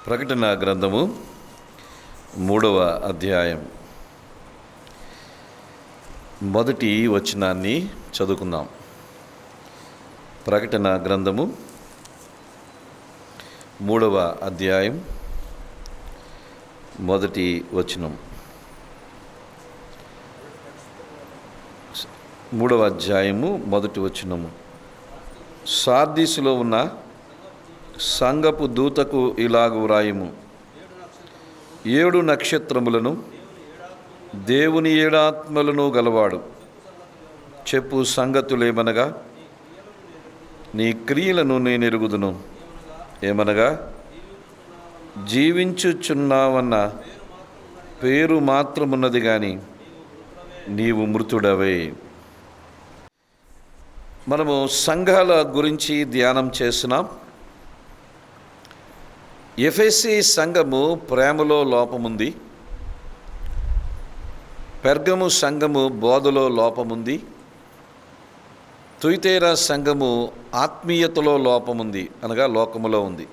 ప్రకటన గ్రంథము 3వ అధ్యాయం మొదటి వచనాన్ని చదువుకుందాం. ప్రకటన గ్రంథము 3వ అధ్యాయం మొదటి వచనం. 3వ అధ్యాయము మొదటి వచనము. సార్దీసులో ఉన్న సంఘపు దూతకు ఇలాగు వ్రాయుము: 7 నక్షత్రములను దేవుని 7 ఆత్మలను గలవాడు చెప్పు సంగతులేమనగా, నీ క్రియలను నేను ఎరుగుదును. ఏమనగా, జీవించుచున్నావన్న పేరు మాత్రమున్నది గాని నీవు మృతుడవే. మనము సంఘాల గురించి ధ్యానం చేస్తున్నాం. ఎఫెసీ సంఘము ప్రేమలో లోపముంది, పెర్గము సంఘము బోధలో లోపముంది, తుయితేరా సంఘము ఆత్మీయతలో లోపముంది, అనగా లోకములో ఉంది.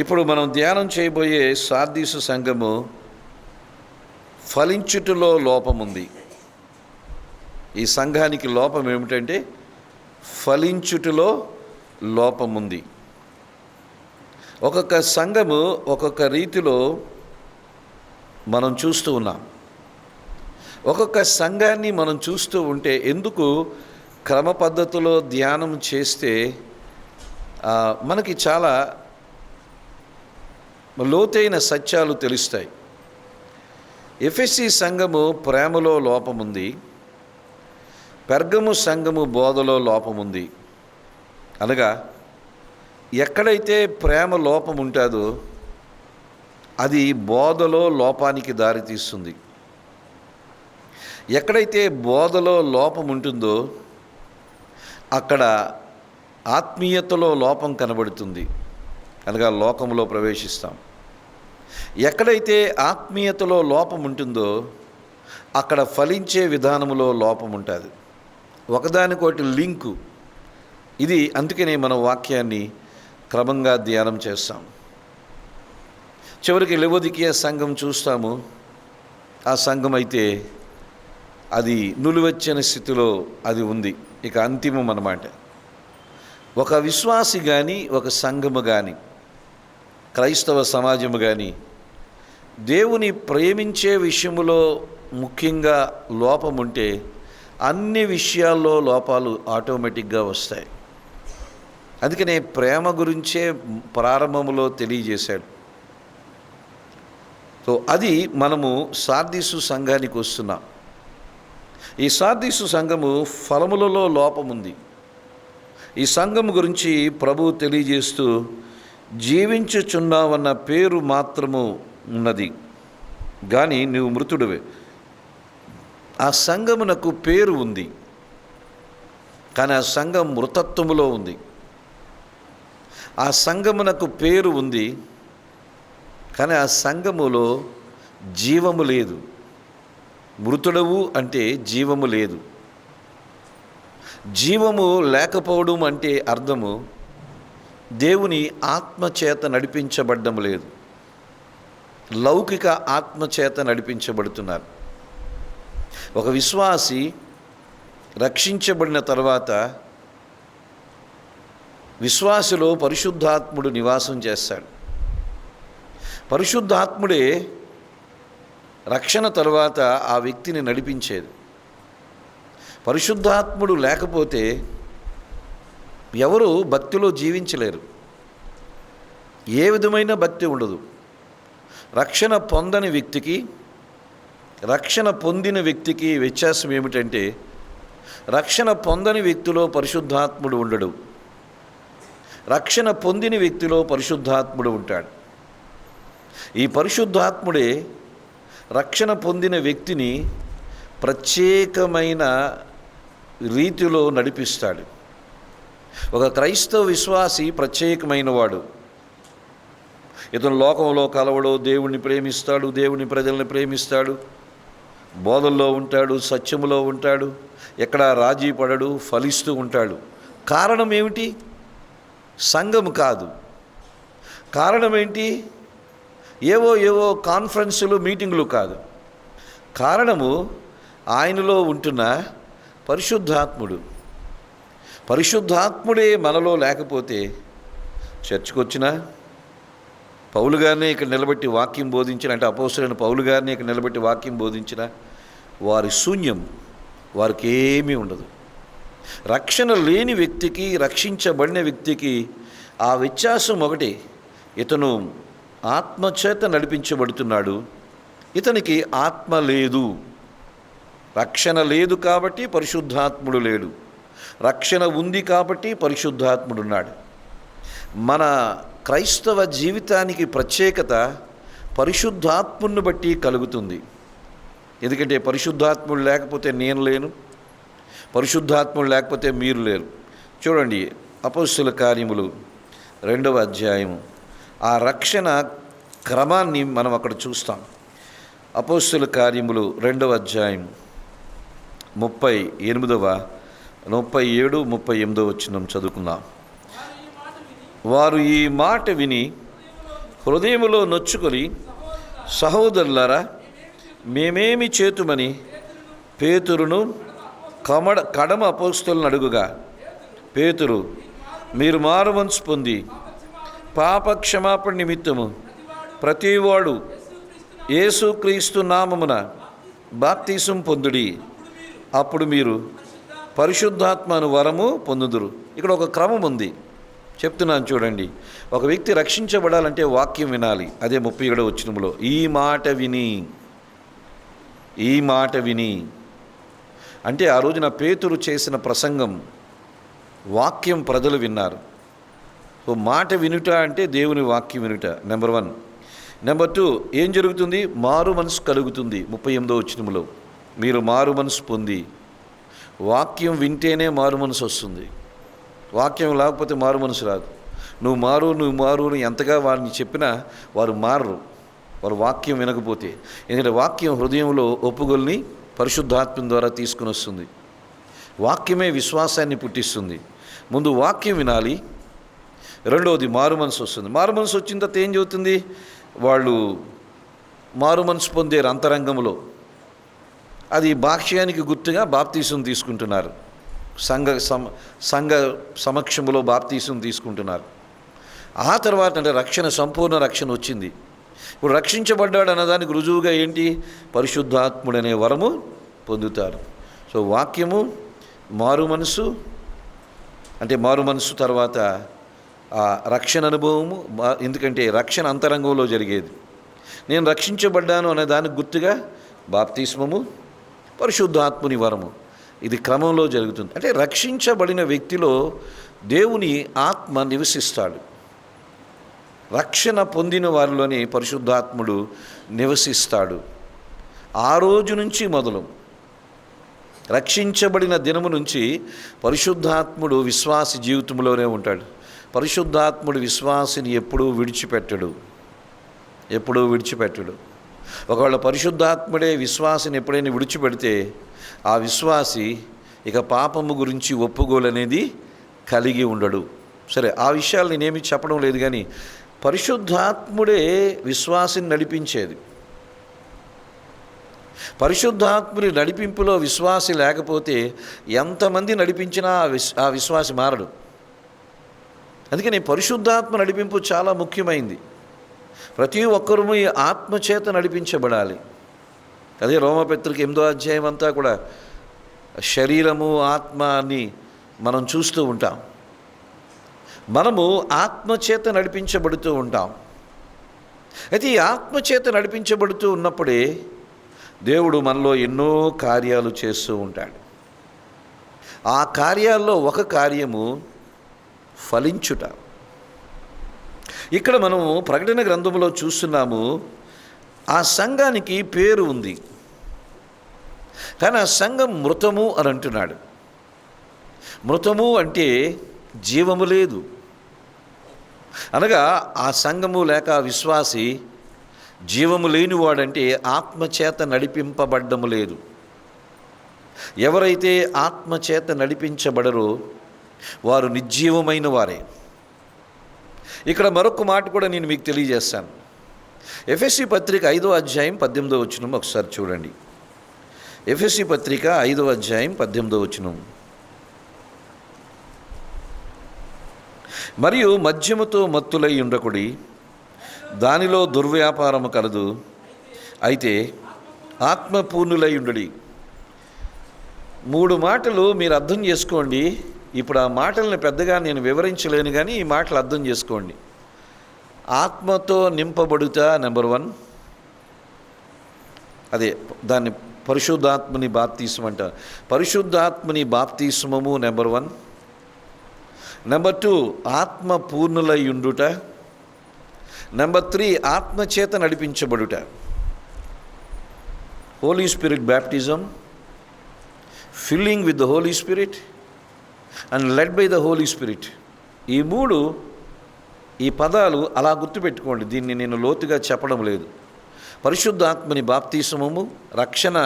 ఇప్పుడు మనం ధ్యానం చేయబోయే సార్దీసు సంఘము ఫలించుటలో లోపముంది. ఈ సంఘానికి లోపం ఏమిటంటే ఫలించుటలో లోపముంది. ఒక్కొక్క సంఘము ఒక్కొక్క రీతిలో మనం చూస్తూ ఉన్నాం. ఒక్కొక్క సంఘాన్ని మనం చూస్తూ ఉంటే ఎందుకు క్రమ పద్ధతిలో ధ్యానం చేస్తే మనకి చాలా లోతైన సత్యాలు తెలుస్తాయి. ఎఫెసీ సంఘము ప్రేమలో లోపముంది, పెర్గము సంఘము బోధలో లోపముంది. అనగా ఎక్కడైతే ప్రేమ లోపం ఉంటుందో అది బోధలో లోపానికి దారితీస్తుంది. ఎక్కడైతే బోధలో లోపం ఉంటుందో అక్కడ ఆత్మీయతలో లోపం కనబడుతుంది, అనగా లోకంలో ప్రవేశిస్తాం. ఎక్కడైతే ఆత్మీయతలో లోపం ఉంటుందో అక్కడ ఫలించే విధానంలో లోపం ఉంటుంది. ఒకదానికొకటి లింకు ఇది. అందుకనే మన వాక్యాన్ని క్రమంగా ధ్యానం చేస్తాం. చివరికి లవొదికీయ సంఘం చూస్తాము. ఆ సంఘం అయితే అది నులివెచ్చని స్థితిలో అది ఉంది. ఇక అంతిమం అన్నమాట. ఒక విశ్వాసి కానీ, ఒక సంఘము కానీ, క్రైస్తవ సమాజము కానీ దేవుని ప్రేమించే విషయములో ముఖ్యంగా లోపం ఉంటే అన్ని విషయాల్లో లోపాలు ఆటోమేటిక్గా వస్తాయి. అందుకనే ప్రేమ గురించే ప్రారంభంలో తెలియజేశాడు. సో అది మనము సార్దీసు సంఘానికి వస్తున్నాం. ఈ సార్దీసు సంఘము ఫలములలో లోపముంది. ఈ సంఘము గురించి ప్రభువు తెలియజేస్తూ, జీవించుచున్నావన్న పేరు మాత్రము ఉన్నది కానీ నువ్వు మృతుడివే. ఆ సంఘమునకు పేరు ఉంది కానీ ఆ సంఘం మృతత్వములో ఉంది. ఆ సంఘమునకు పేరు ఉంది కానీ ఆ సంఘములో జీవము లేదు. మృతుడవు అంటే జీవము లేదు. జీవము లేకపోవడం అంటే అర్థము దేవుని ఆత్మచేత నడిపించబడ్డం లేదు. లౌకిక ఆత్మచేత నడిపించబడుతున్నారు. ఒక విశ్వాసి రక్షించబడిన తర్వాత విశ్వాసిలో పరిశుద్ధాత్ముడు నివాసం చేస్తాడు. పరిశుద్ధాత్ముడే రక్షణ తర్వాత ఆ వ్యక్తిని నడిపించేది. పరిశుద్ధాత్ముడు లేకపోతే ఎవరు భక్తిలో జీవించలేరు. ఏ విధమైన భక్తి ఉండదు. రక్షణ పొందని వ్యక్తికి, రక్షణ పొందిన వ్యక్తికి వ్యత్యాసం ఏమిటంటే, రక్షణ పొందని వ్యక్తిలో పరిశుద్ధాత్ముడు ఉండడు, రక్షణ పొందిన వ్యక్తిలో పరిశుద్ధాత్ముడు ఉంటాడు. ఈ పరిశుద్ధాత్ముడే రక్షణ పొందిన వ్యక్తిని ప్రత్యేకమైన రీతిలో నడిపిస్తాడు. ఒక క్రైస్తవ విశ్వాసి ప్రత్యేకమైన వాడు. ఇతను లోకంలో కలవడు, దేవుణ్ణి ప్రేమిస్తాడు, దేవుని ప్రజల్ని ప్రేమిస్తాడు, బోధల్లో ఉంటాడు, సత్యములో ఉంటాడు, ఎక్కడ రాజీ పడడు, ఫలిస్తూ ఉంటాడు. కారణం ఏమిటి? సంఘము కాదు. కారణం ఏంటి? ఏవో ఏవో కాన్ఫరెన్సులు, మీటింగులు కాదు. కారణము ఆయనలో ఉంటున్న పరిశుద్ధాత్ముడు. పరిశుద్ధాత్ముడే మనలో లేకపోతే చర్చికి వచ్చినా, పౌలు గారిని ఇక్కడ నిలబెట్టి వాక్యం బోధించిన, అంటే అపోస్తలుడైన పౌలు గారిని ఇక్కడ నిలబెట్టి వాక్యం బోధించిన వారి శూన్యం, వారికి ఏమీ ఉండదు. రక్షణ లేని వ్యక్తికి, రక్షించబడిన వ్యక్తికి ఆ వ్యత్యాసం ఒకటి. ఇతను ఆత్మచేత నడిపించబడుతున్నాడు, ఇతనికి ఆత్మ లేదు. రక్షణ లేదు కాబట్టి పరిశుద్ధాత్ముడు లేడు, రక్షణ ఉంది కాబట్టి పరిశుద్ధాత్ముడు ఉన్నాడు. మన క్రైస్తవ జీవితానికి ప్రత్యేకత పరిశుద్ధాత్ముని బట్టి కలుగుతుంది. ఎందుకంటే పరిశుద్ధాత్ముడు లేకపోతే నేను లేను, పరిశుద్ధాత్ముడు లేకపోతే మీరు లేరు. చూడండి, అపోస్తలుల కార్యములు 2వ అధ్యాయము ఆ రక్షణ క్రమాన్ని మనం అక్కడ చూస్తాం. అపోస్తలుల కార్యములు 2వ అధ్యాయం 37, 38 వచనం చదువుకుందాం. వారు ఈ మాట విని హృదయములో నొచ్చుకొని, సహోదరులారా, మేమేమి చేతుమని పేతురును కడమ అపోస్తలులను అడుగుగా, పేతురు, మీరు మారుమనసు పొంది పాప క్షమాపణ నిమిత్తము ప్రతివాడు యేసుక్రీస్తు నామమున బాప్తీసం పొందుడి, అప్పుడు మీరు పరిశుద్ధాత్మను వరము పొందుదురు. ఇక్కడ ఒక క్రమం ఉంది, చెప్తున్నాను చూడండి. ఒక వ్యక్తి రక్షించబడాలంటే వాక్యం వినాలి. అదే 37వ వచనంలో ఈ మాట విని అంటే ఆ రోజున పేతురు చేసిన ప్రసంగం, వాక్యం ప్రజలు విన్నారు. సో మాట వినుట అంటే దేవుని వాక్యం వినుట, నెంబర్ 1. నెంబర్ 2, ఏం జరుగుతుంది? మారు మనసు కలుగుతుంది. 38వ వచనంలో మీరు మారు మనసు పొంది, వాక్యం వింటేనే మారు మనసు వస్తుంది. వాక్యం లేకపోతే మారు మనసు రాదు. నువ్వు మారు అని ఎంతగా వారిని చెప్పినా వారు మారరు, వారు వాక్యం వినకపోతే. ఎందుకంటే వాక్యం హృదయంలో ఒప్పుగొల్ని పరిశుద్ధాత్మ ద్వారా తీసుకుని వస్తుంది. వాక్యమే విశ్వాసాన్ని పుట్టిస్తుంది. ముందు వాక్యం వినాలి, రెండవది మారు మనసు వస్తుంది. మారు మనసు వచ్చిన తర్వాత ఏం చెబుతుంది? వాళ్ళు మారు మనసు పొందేరు అంతరంగంలో. అది బాహ్యానికి గుర్తుగా బాప్తీసం తీసుకుంటున్నారు, సంఘ సమక్షంలో బాప్తీసం తీసుకుంటున్నారు. ఆ తర్వాత అంటే రక్షణ, సంపూర్ణ రక్షణ వచ్చింది. ఇప్పుడు రక్షించబడ్డాడు అన్నదానికి రుజువుగా ఏంటి? పరిశుద్ధాత్ముడు అనే వరము పొందుతారు. సో వాక్యము, మారు మనసు, అంటే మారు మనసు తర్వాత ఆ రక్షణ అనుభవము. ఎందుకంటే రక్షణ అంతరంగంలో జరిగేది. నేను రక్షించబడ్డాను అనే దానికి గుర్తుగా బాప్తిస్మము, పరిశుద్ధాత్ముని వరము. ఇది క్రమంలో జరుగుతుంది. అంటే రక్షించబడిన వ్యక్తిలో దేవుని ఆత్మ నివసిస్తాడు. రక్షణ పొందిన వారిలోని పరిశుద్ధాత్ముడు నివసిస్తాడు. ఆ రోజు నుంచి మొదలు, రక్షించబడిన దినము నుంచి పరిశుద్ధాత్ముడు విశ్వాసి జీవితంలోనే ఉంటాడు. పరిశుద్ధాత్ముడు విశ్వాసిని ఎప్పుడూ విడిచిపెట్టడు. ఒకవేళ పరిశుద్ధాత్ముడే విశ్వాసిని ఎప్పుడైనా విడిచిపెడితే ఆ విశ్వాసి ఇక పాపము గురించి ఒప్పుకోలనేది కలిగి ఉండడు. సరే, ఆ విషయాలు నేనేమి చెప్పడం లేదు, కానీ పరిశుద్ధాత్ముడే విశ్వాసిని నడిపించేది. పరిశుద్ధాత్ముని నడిపింపులో విశ్వాసి లేకపోతే ఎంతమంది నడిపించినా ఆ విశ్వాసి మారడు. అందుకని పరిశుద్ధాత్మ నడిపింపు చాలా ముఖ్యమైంది. ప్రతి ఒక్కరూ ఈ ఆత్మచేత నడిపించబడాలి. అదే రోమపత్రిక 8వ అధ్యాయం అంతా కూడా శరీరము, ఆత్మ అని మనం చూస్తూ ఉంటాం. మనము ఆత్మచేత నడిపించబడుతూ ఉంటాం. అయితే ఈ ఆత్మచేత నడిపించబడుతూ ఉన్నప్పుడే దేవుడు మనలో ఎన్నో కార్యాలు చేస్తూ ఉంటాడు. ఆ కార్యాల్లో ఒక కార్యము ఫలించుట. ఇక్కడ మనము ప్రకటన గ్రంథంలో చూస్తున్నాము, ఆ సంఘానికి పేరు ఉంది, కానీ ఆ సంఘం మృతము అని అంటున్నాడు. మృతము అంటే జీవము లేదు అనగా ఆ సంఘము లేక విశ్వాసి జీవము లేనివాడంటే ఆత్మచేత నడిపింపబడ్డము లేదు. ఎవరైతే ఆత్మచేత నడిపించబడరో వారు నిర్జీవమైన వారే. ఇక్కడ మరొక మాట కూడా నేను మీకు తెలియజేస్తాను. ఎఫెసీ పత్రిక 5వ అధ్యాయం 18వ వచనం ఒకసారి చూడండి. ఎఫెసీ పత్రిక 5వ అధ్యాయం 18వ వచనం. మరియు మద్యముతో మత్తులై ఉండకుడి, దానిలో దుర్వ్యాపారము కలదు, అయితే ఆత్మపూర్ణులై ఉండుడి. 3 మాటలు మీరు అర్థం చేసుకోండి. ఇప్పుడు ఆ మాటలను పెద్దగా నేను వివరించలేను, కానీ ఈ మాటలు అర్థం చేసుకోండి. ఆత్మతో నింపబడుట నెంబర్ 1, అదే దాన్ని పరిశుద్ధాత్మని బాప్తీసం అంటారు. పరిశుద్ధాత్మని బాప్తీసమము నెంబర్ 1. నెంబర్ 2 ఆత్మ పూర్ణులై ఉండుట. నెంబర్ 3 ఆత్మచేత నడిపించబడుట. Holy Spirit baptism, filling with the Holy Spirit and led by the Holy Spirit. ఈ పదాలు అలా గుర్తుపెట్టుకోండి. దీన్ని నేను లోతుగా చెప్పడం లేదు. పరిశుద్ధాత్మని బాప్తీసమము రక్షణ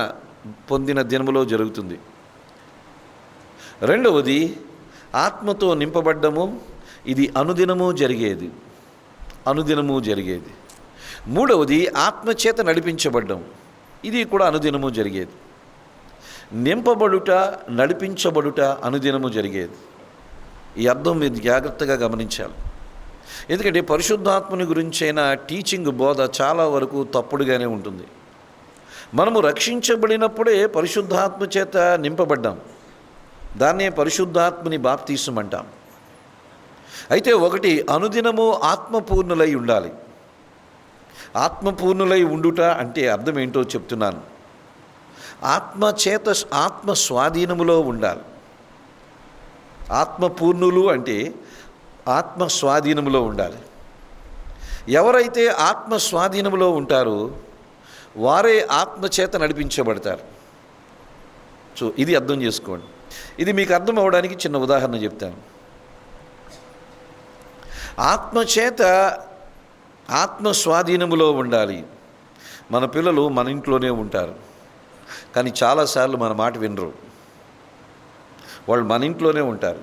పొందిన దినములో జరుగుతుంది. రెండవది ఆత్మతో నింపబడ్డము, ఇది అనుదినము జరిగేది. మూడవది ఆత్మచేత నడిపించబడ్డం, ఇది కూడా అనుదినము జరిగేది. నింపబడుట, నడిపించబడుట అనుదినము జరిగేది. ఈ అర్థం మీరు జాగ్రత్తగా గమనించాలి. ఎందుకంటే పరిశుద్ధాత్మని గురించైన టీచింగ్ బోధ చాలా వరకు తప్పుడుగానే ఉంటుంది. మనము రక్షించబడినప్పుడే పరిశుద్ధాత్మ చేత నింపబడ్డాం. దాన్నే పరిశుద్ధాత్మని బాప్తీసం అంటాం. అయితే ఒకటి, అనుదినము ఆత్మపూర్ణులై ఉండాలి. ఆత్మపూర్ణులై ఉండుట అంటే అర్థం ఏంటో చెప్తున్నాను. ఆత్మ స్వాధీనములో ఉండాలి. ఆత్మపూర్ణులు అంటే ఆత్మ స్వాధీనములో ఉండాలి. ఎవరైతే ఆత్మ స్వాధీనములో ఉంటారో వారే ఆత్మచేత నడిపించబడతారు. సో ఇది అర్థం చేసుకోండి. ఇది మీకు అర్థం అవ్వడానికి చిన్న ఉదాహరణ చెప్తాను. ఆత్మచేత ఆత్మ స్వాధీనములో ఉండాలి. మన పిల్లలు మన ఇంట్లోనే ఉంటారు, కానీ చాలాసార్లు మన మాట వినరు. వాళ్ళు మన ఇంట్లోనే ఉంటారు,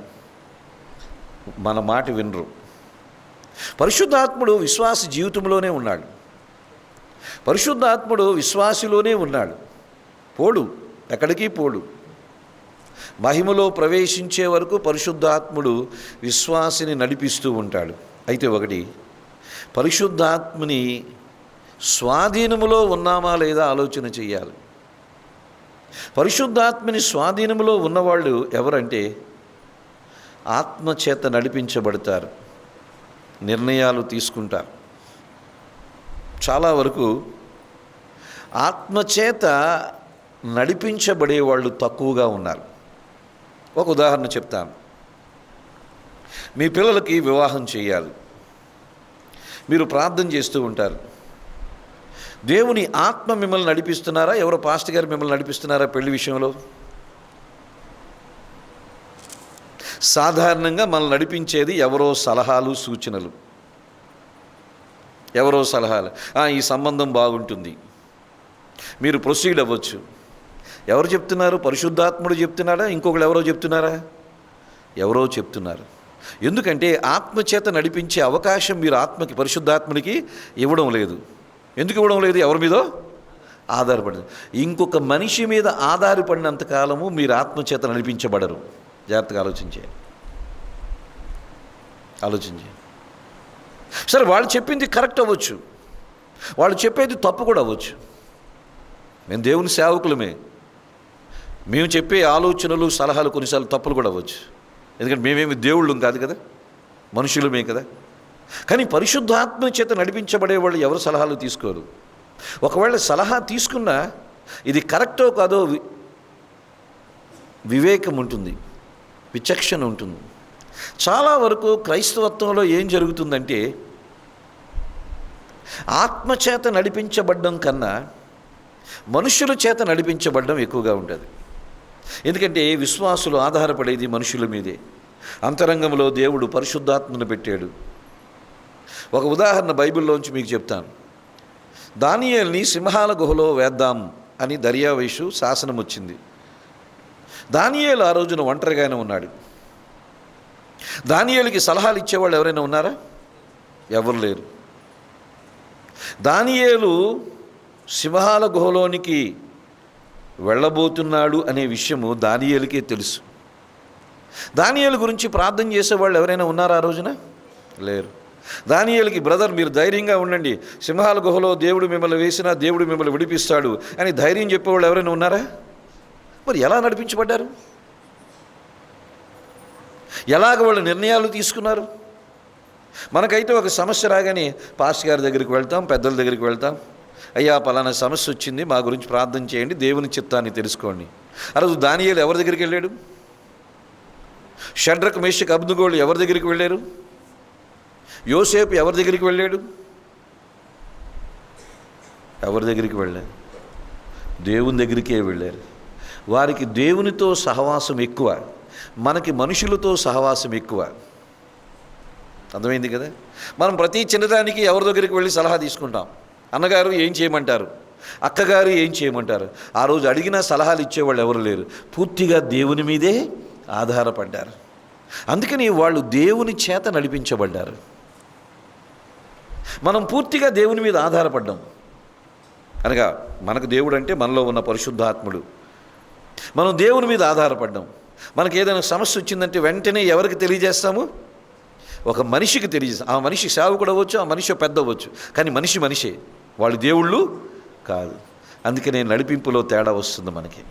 మన మాట వినరు. పరిశుద్ధాత్ముడు విశ్వాస జీవితంలోనే ఉన్నాడు. పరిశుద్ధాత్ముడు విశ్వాసిలోనే ఉన్నాడు. ఎక్కడికి పోడు. మహిమలో ప్రవేశించే వరకు పరిశుద్ధాత్ముడు విశ్వాసిని నడిపిస్తూ ఉంటాడు. అయితే ఒకటి, పరిశుద్ధాత్మని స్వాధీనములో ఉన్నామా లేదా ఆలోచన చేయాలి. పరిశుద్ధాత్మని స్వాధీనములో ఉన్నవాళ్ళు ఎవరంటే ఆత్మచేత నడిపించబడతారు, నిర్ణయాలు తీసుకుంటారు. చాలా వరకు ఆత్మచేత నడిపించబడే వాళ్ళు తక్కువగా ఉన్నారు. ఒక ఉదాహరణ చెప్తాను. మీ పిల్లలకి వివాహం చేయాలి. మీరు ప్రార్థన చేస్తూ ఉంటారు. దేవుని ఆత్మ మిమ్మల్ని నడిపిస్తున్నారా, ఎవరో పాస్టర్ గారు మిమ్మల్ని నడిపిస్తున్నారా పెళ్లి విషయంలో? సాధారణంగా మనల్ని నడిపించేది ఎవరో సలహాలు, సూచనలు. ఈ సంబంధం బాగుంటుంది, మీరు ప్రొసీడ్ అవ్వచ్చు. ఎవరు చెప్తున్నారు? పరిశుద్ధాత్ముడు చెప్తున్నాడా, ఇంకొకరు ఎవరో చెప్తున్నారా? ఎవరో చెప్తున్నారు. ఎందుకంటే ఆత్మచేత నడిపించే అవకాశం మీరు పరిశుద్ధాత్ముడికి ఇవ్వడం లేదు. ఎందుకు ఇవ్వడం లేదు? ఎవరి మీదో ఆధారపడదు. ఇంకొక మనిషి మీద ఆధారపడినంతకాలము మీరు ఆత్మచేత నడిపించబడరు. జాగ్రత్తగా ఆలోచించే. సరే, వాళ్ళు చెప్పింది కరెక్ట్ అవ్వచ్చు, వాళ్ళు చెప్పేది తప్పు కూడా అవ్వచ్చు. మేము దేవుని సేవకులమే, మేము చెప్పే ఆలోచనలు, సలహాలు కొన్నిసార్లు తప్పులు కూడా అవ్వచ్చు. ఎందుకంటే మేమేమి దేవుళ్ళం కాదు కదా, మనుషులమే కదా. కానీ పరిశుద్ధాత్మ చేత నడిపించబడే వాళ్ళు ఎవరు సలహాలు తీసుకోరు. ఒకవేళ సలహా తీసుకున్నా ఇది కరెక్టో కాదో వివేకం ఉంటుంది, విచక్షణ ఉంటుంది. చాలా వరకు క్రైస్తవత్వంలో ఏం జరుగుతుందంటే ఆత్మచేత నడిపించబడ్డం కన్నా మనుషుల చేత నడిపించబడ్డం ఎక్కువగా ఉంటుంది. ఎందుకంటే విశ్వాసులు ఆధారపడేది మనుషుల మీదే. అంతరంగంలో దేవుడు పరిశుద్ధాత్మను పెట్టాడు. ఒక ఉదాహరణ బైబిల్లోంచి మీకు చెప్తాను. దానియేలుని సింహాల గుహలో వేద్దాం అని దర్యావేషు శాసనం వచ్చింది. దానియేలు ఆ రోజున ఒంటరిగానే ఉన్నాడు. దానియేలుకి సలహాలు ఇచ్చేవాళ్ళు ఎవరైనా ఉన్నారా? ఎవరు లేరు. దానియేలు సింహాల గుహలోనికి వెళ్ళబోతున్నాడు అనే విషయము దానియేలుకే తెలుసు. దానియేలు గురించి ప్రార్థన చేసేవాళ్ళు ఎవరైనా ఉన్నారా ఆ రోజున? లేరు. దానియేలుకి బ్రదర్ మీరు ధైర్యంగా ఉండండి, సింహాల గుహలో దేవుడు మిమ్మల్ని వేసినా దేవుడు మిమ్మల్ని విడిపిస్తాడు అని ధైర్యం చెప్పేవాళ్ళు ఎవరైనా ఉన్నారా? మరి ఎలా నడిపించబడ్డారు? ఎలాగ వాళ్ళు నిర్ణయాలు తీసుకున్నారు? మనకైతే ఒక సమస్య రాగానే పాస్టర్ గారి దగ్గరికి వెళ్తాం, పెద్దల దగ్గరికి వెళ్తాం, అయ్యా పలానా సమస్య వచ్చింది, మా గురించి ప్రార్థన చేయండి, దేవుని చిత్తాన్ని తెలుసుకోండి. ఆ రోజు దానియేలు ఎవరి దగ్గరికి వెళ్ళాడు? షడ్రక్ మేషక్ అబ్దెనగోలు ఎవరి దగ్గరికి వెళ్ళారు? యోసేపు ఎవరి దగ్గరికి వెళ్ళాడు? ఎవరి దగ్గరికి వెళ్ళారు? దేవుని దగ్గరికే వెళ్ళారు. వారికి దేవునితో సహవాసం ఎక్కువ, మనకి మనుషులతో సహవాసం ఎక్కువ. అర్థమైంది కదా? మనం ప్రతి చిన్నదానికి ఎవరి దగ్గరికి వెళ్ళి సలహా తీసుకుంటాం. అన్నగారు ఏం చేయమంటారు, అక్కగారు ఏం చేయమంటారు. ఆ రోజు అడిగిన సలహాలు ఇచ్చేవాళ్ళు ఎవరు లేరు, పూర్తిగా దేవుని మీదే ఆధారపడ్డారు. అందుకని వాళ్ళు దేవుని చేత నడిపించబడ్డారు. మనం పూర్తిగా దేవుని మీద ఆధారపడ్డాం. అనగా మనకు దేవుడు అంటే మనలో ఉన్న పరిశుద్ధాత్ముడు. మనం దేవుని మీద ఆధారపడ్డాం. మనకు ఏదైనా సమస్య వచ్చిందంటే వెంటనే ఎవరికి తెలియజేస్తాము? ఒక మనిషికి తెలియజేస్తాం. ఆ మనిషి సేవకుడు అవ్వచ్చు, ఆ మనిషి పెద్ద అవ్వచ్చు, కానీ మనిషి మనిషే, వాళ్ళు దేవుళ్ళు కాదు. అందుకనే నడిపింపులో తేడా వస్తుంది మనకి.